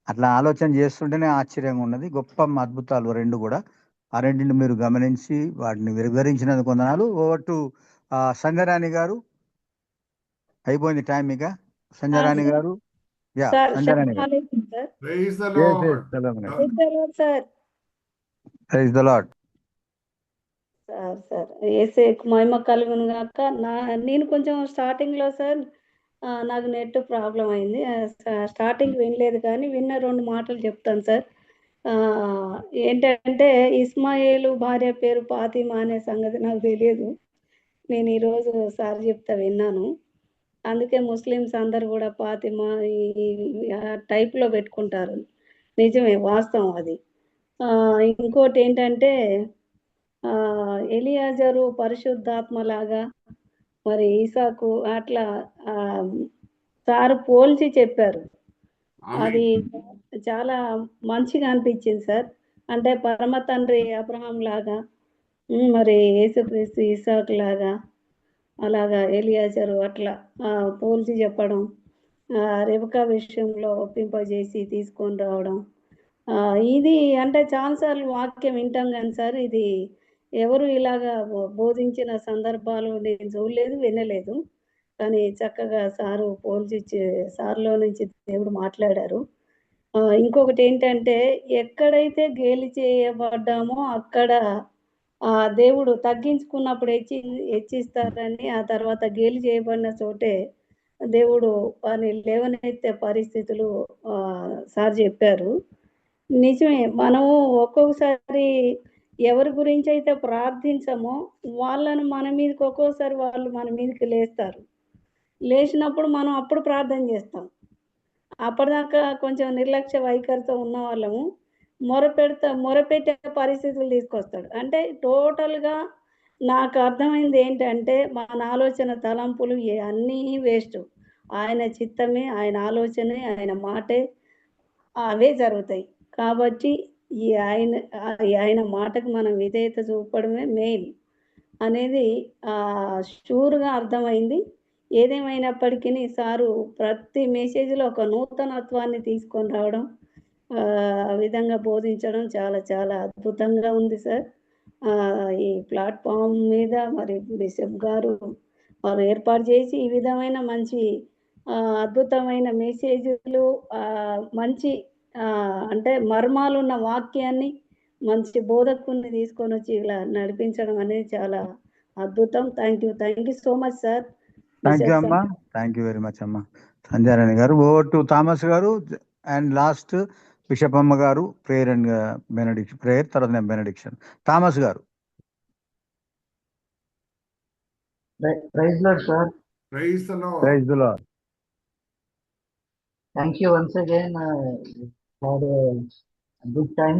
Speaker 2: అట్లా ఆలోచన చేస్తుంటేనే ఆశ్చర్యంగా ఉన్నది. గొప్ప అద్భుతాలు 2 కూడా. ఆ రెండింటిని మీరు గమనించి వాటిని వివరించినందుకు వందనాలు. ఓవర్ టు సంగరాణి గారు. అయిపోయింది టైం ఇక. సంధ్యారాణి
Speaker 8: సార్
Speaker 2: గారు, యా
Speaker 8: సార్
Speaker 2: సంధ్యారాణి గారు.
Speaker 8: Shubhalayam sir.
Speaker 1: Praise the
Speaker 2: Yes, yes,
Speaker 1: lord.
Speaker 2: Salam alaikum.
Speaker 8: Praise the lord sir.
Speaker 2: Praise the Lord.
Speaker 8: Sir యేసుకు మహిమ కలుగును గాక. నేను కొంచెం స్టార్టింగ్లో సార్ నాకు నెట్ ప్రాబ్లం అయింది. స్టార్టింగ్ వినలేదు కానీ విన్న 2 మాటలు చెప్తాను సార్. ఏంటంటే ఇస్మాయిలు భార్య పేరు ఫాతిమా అనే సంగతి నాకు తెలియదు. నేను ఈరోజు సార్ చెప్తా విన్నాను. అందుకే ముస్లిమ్స్ అందరు కూడా ఫాతిమా ఈ టైప్లో పెట్టుకుంటారు. నిజమే, వాస్తవం అది. ఇంకోటి ఏంటంటే ఎలియాజరు పరిశుద్ధాత్మలాగా, మరి ఈసాకు అట్లా సార్ పోల్చి చెప్పారు. అది చాలా మంచిగా అనిపించింది సార్. అంటే పరమ తండ్రి అబ్రహాం లాగా, మరి యేసుక్రీస్తు ఇసాకు లాగా, అలాగా ఎలియాజరు అట్లా పోల్చి చెప్పడం, రెబకా విషయంలో ఒప్పింపజేసి తీసుకొని రావడం, ఇది అంటే చాలాసార్లు వాక్యం వింటాం కానీ సార్ ఇది ఎవరు ఇలాగా బోధించిన సందర్భాలు నేను చూడలేదు, వినలేదు. కానీ చక్కగా సారు పోల్చి సార్లో నుంచి దేవుడు మాట్లాడారు. ఇంకొకటి ఏంటంటే ఎక్కడైతే గేలి చేయబడ్డామో అక్కడ దేవుడు తగ్గించుకున్నప్పుడు హెచ్చిస్తారని, ఆ తర్వాత గేలి చేయబడిన చోటే దేవుడు వారిని లేవనెత్తే పరిస్థితులు సార్ చెప్పారు. నిజమే, మనము ఒక్కొక్కసారి ఎవరి గురించి అయితే ప్రార్థించమో వాళ్ళను మన మీదకి ఒక్కోసారి వాళ్ళు మన మీదకి లేస్తారు. లేచినప్పుడు మనం అప్పుడు ప్రార్థన చేస్తాం. అప్పటిదాకా కొంచెం నిర్లక్ష్య వైఖరితో ఉన్న వాళ్ళము మొరపెట్టే పరిస్థితులు తీసుకొస్తాడు. అంటే టోటల్గా నాకు అర్థమైంది ఏంటంటే మన ఆలోచన తలంపులు అన్నీ వేస్ట్. ఆయన చిత్తమే, ఆయన ఆలోచనే, ఆయన మాటే అవే జరుగుతాయి. కాబట్టి ఆయన మాటకు మనం విధేయత చూపడమే మెయిన్ అనేది షూర్గా అర్థమైంది. ఏదేమైనప్పటికీ సారు ప్రతి మెసేజ్లో ఒక నూతనత్వాన్ని తీసుకొని రావడం, ఆ విధంగా బోధించడం చాలా చాలా అద్భుతంగా ఉంది సార్. ఈ ప్లాట్ఫామ్ మీద మరి బిషప్ గారు వారు ఏర్పాటు చేసి ఈ విధమైన మంచి అద్భుతమైన మెసేజ్లు, మంచి అంటే మర్మాలున్న వాక్యాన్ని మంచి బోధకుని తీసుకొని వచ్చి ఇలా నడిపించడం అనేది చాలా అద్భుతం. Thank you so much sir.
Speaker 2: Thank you అమ్మా, థ్యాంక్ యూ వెరీ మచ్ అమ్మా సంధ్యారాణి గారు. ఓవర్ టు థామస్ గారు అండ్ లాస్ట్ బిషప్ అమ్మ గారు ప్రేయర్ అండ్ బెనడిక్షన్, ప్రేయర్ తర్వాత నేను బెనడిక్షన్. థామస్ గారు.
Speaker 9: Praise Lord, sir.
Speaker 1: Praise the Lord.
Speaker 2: Praise the Lord.
Speaker 9: Thank you once again for a good time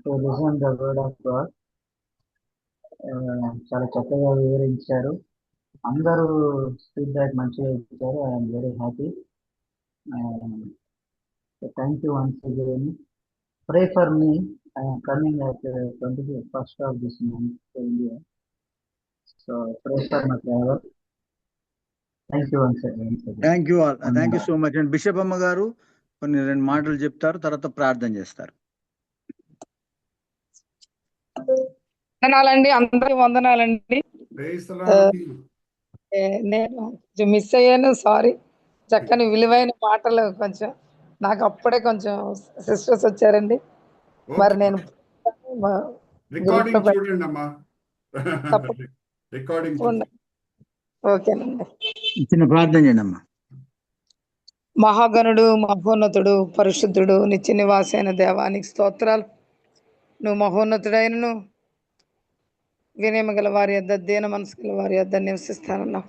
Speaker 9: to listen the word of God. చాలా చక్కగా వివరించారు. అందరూ ఫీడ్బ్యాక్ మంచిగా ఇచ్చారు. I'm very happy. Thank you once again. Pray for me. I am coming at 21st of this month to India. So pray for my travel. Thank you once again.
Speaker 2: Thank you all, thank you so much. And bishop అమ్మ గారు కొన్ని 2 మాటలు చెప్తారు, తర్వాత ప్రార్థన చేస్తారు.
Speaker 10: వందనాలండి, అందరికి వందనాలండి.
Speaker 1: Praise the Lord.
Speaker 10: నేను కొంచెం మిస్ అయ్యాను, సారీ. చక్కని విలువైన మాటలు కొంచెం నాకు అప్పుడే కొంచెం సిస్టర్స్ వచ్చారండి. మరి నేను
Speaker 1: రికార్డింగ్ చూడండి అమ్మా. రికార్డింగ్
Speaker 10: ఓకేనండి.
Speaker 2: చిన్న ప్రార్థన చేయండి అమ్మా.
Speaker 10: మహాగణుడు, మహోన్నతుడు, పరిశుద్ధుడు, నిత్య నివాసి అయిన దేవానికి స్తోత్రాలు. నువ్వు మహోన్నతుడైనను వినయమ గల వారి యొద్ద, దీన మనసు గల వారి యొద్ద నివసిస్తానన్నావు.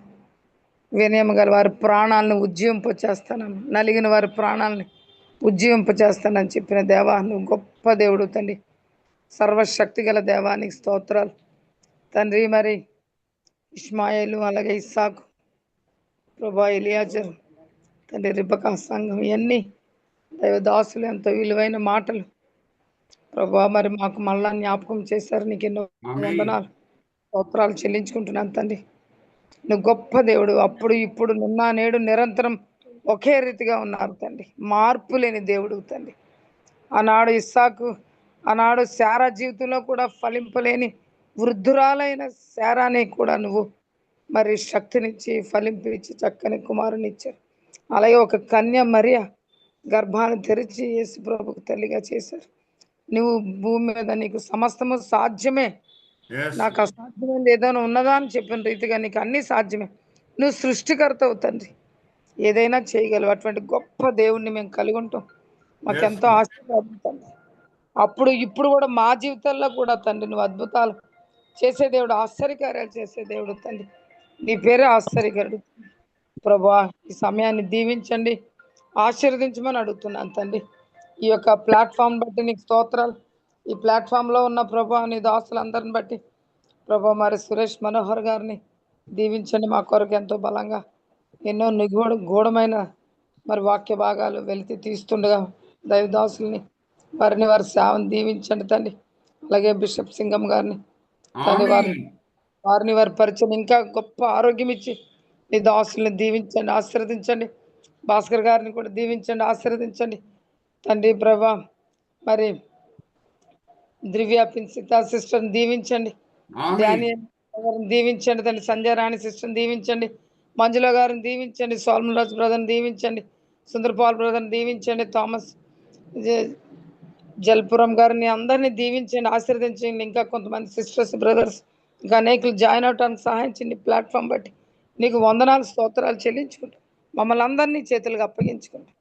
Speaker 10: వినయమ గల వారి ప్రాణాలను ఉజ్జీవింపచేస్తానన్నా, నలిగిన వారి ప్రాణాలని ఉజ్జీవింపచేస్తానని చెప్పిన దేవా, నువ్వు గొప్ప దేవుడు తండ్రి. సర్వశక్తి గల దేవానికి స్తోత్రాలు తండ్రి. మరి ఇష్మాయేలు, అలాగే ఇస్సాకు, ప్రభా ఎలియాజరు తండ్రి, రిబకా సంఘం, ఇవన్నీ దైవదాసులు ఎంతో విలువైన మాటలు ప్రభా మరి మాకు మళ్ళా జ్ఞాపకం చేశారు. నీకు ఎన్నో వందనాలు, స్తోత్రాలు చెల్లించుకుంటున్నాను తండ్రి. నువ్వు గొప్ప దేవుడు. అప్పుడు ఇప్పుడు నిన్న నేడు నిరంతరం ఒకే రీతిగా ఉన్నారు తండ్రి. మార్పు లేని దేవుడు తండ్రి. ఆనాడు ఇస్సాకు, ఆనాడు శారా జీవితంలో కూడా ఫలింపలేని వృద్ధురాలైన శారాని కూడా నువ్వు మరి శక్తినిచ్చి ఫలింపించి చక్కని కుమారుని ఇచ్చారు. అలాగే ఒక కన్య మరియ గర్భాన్ని తెరిచి యేసు ప్రభుకు తల్లిగా చేశారు. నువ్వు భూమి మీద నీకు సమస్తము సాధ్యమే,
Speaker 1: Yes.
Speaker 10: నాకు అసాధ్యమైంది ఏదైనా ఉన్నదా అని చెప్పిన రీతిగా నీకు అన్ని సాధ్యమే. నువ్వు సృష్టికర్త తండ్రి, ఏదైనా చేయగలవు. అటువంటి గొప్ప దేవుణ్ణి మేము కలిగి ఉంటాం. మాకెంతో
Speaker 1: Yes.
Speaker 10: ఆశీర్వాదం తండ్రి. అప్పుడు ఇప్పుడు కూడా మా జీవితాల్లో కూడా తండ్రి నువ్వు అద్భుతాలు చేసే దేవుడు, ఆశ్చర్యకార్యాలు చేసే దేవుడు తండ్రి. నీ పేరే ఆశ్చర్యకరుడు ప్రభువా. ఈ సమయాన్ని దీవించండి, ఆశీర్వదించమని అడుగుతున్నాను తండ్రి. ఈ యొక్క ప్లాట్ఫామ్ బట్టి నీకు స్తోత్రాలు. ఈ ప్లాట్ఫామ్లో ఉన్న ప్రభా నీ దాసులందరిని బట్టి ప్రభా మరి సురేష్ మనోహర్ గారిని దీవించండి. మా కొరకు ఎంతో బలంగా ఎన్నో గూఢమైన మరి వాక్య భాగాలు వెలితి తీస్తుండగా దైవదాసుల్ని వారి సేవను దీవించండి తండ్రి. అలాగే బిషప్ సింగం గారిని తండ్రి వారిని వారి పరిచయం ఇంకా గొప్ప ఆరోగ్యం ఇచ్చి నీ దాసుల్ని దీవించండి, ఆశీర్వదించండి. భాస్కర్ గారిని కూడా దీవించండి, ఆశీర్వదించండి తండ్రి ప్రభా. మరి దివ్య పిన్సితా సిస్టర్ని దీవించండి, ధ్యాని గారిని దీవించండి తండ్రి. సంజయ్ రాణి సిస్టర్ని దీవించండి, మంజుల గారిని దీవించండి, సోల్మన్ రాజ్ బ్రదర్ని దీవించండి, సుందర్పాల్ బ్రదర్ని దీవించండి, థామస్ జల్పురం గారిని అందరినీ దీవించండి, ఆశీర్వదించండి. ఇంకా కొంతమంది సిస్టర్స్ బ్రదర్స్ ఇంకా అనేకులు జాయిన్ అవడానికి సహాయం చేయండి. ప్లాట్ఫామ్ బట్టి నీకు వందనాలు స్తోత్రాలు చెల్లించుకుంటూ మమ్మల్ని అందరినీ చేతులుగా అప్పగించుకుంటూ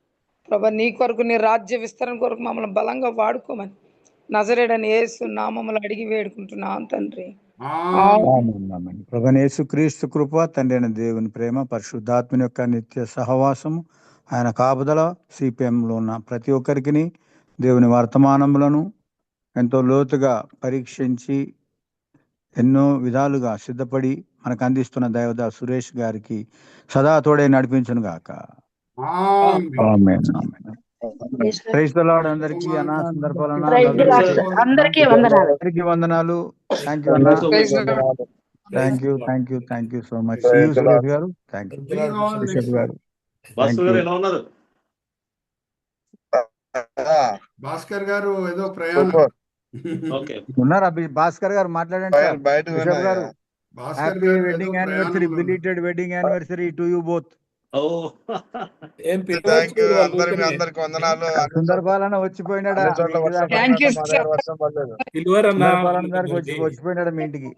Speaker 10: ప్రభా నీ కొరకు నీ రాజ్య విస్తరణ కొరకు మమ్మల్ని బలంగా వాడుకోమని నజరేడని యేసు నామములు అడిగి వేడుకుంటున్నాం తండ్రి.
Speaker 2: ప్రభువైన యేసుక్రీస్తు కృప, తండ్రి అయిన దేవుని ప్రేమ, పరిశుద్ధాత్మని యొక్క నిత్య సహవాసము, ఆయన కాపుదల సిపిఎంలో ఉన్న ప్రతి ఒక్కరికి దేవుని వర్తమానములను ఎంతో లోతుగా పరీక్షించి ఎన్నో విధాలుగా సిద్ధపడి మనకు అందిస్తున్న దైవదా సురేష్ గారికి సదా తోడే నడిపించును గాక. Praise the Lord. అందరికీ అన్న సందర్భాలను
Speaker 7: అందరికీ వందనాలు.
Speaker 2: వందనాలు. థ్యాంక్ యూ అన్న. Thank you so much. Suresh గారు థ్యాంక్ యూ. బిషప్ గారు
Speaker 1: భాస్కర్ గారు ఏదో ప్రయాణం
Speaker 2: ఉన్నారా? భాస్కర్ గారు మాట్లాడండి సార్. బిషప్ గారు happy wedding anniversary, belated wedding anniversary to you both. సుందర్పాలన వచ్చిపోయినాడా? వచ్చిపోయినాడా మీ ఇంటికి?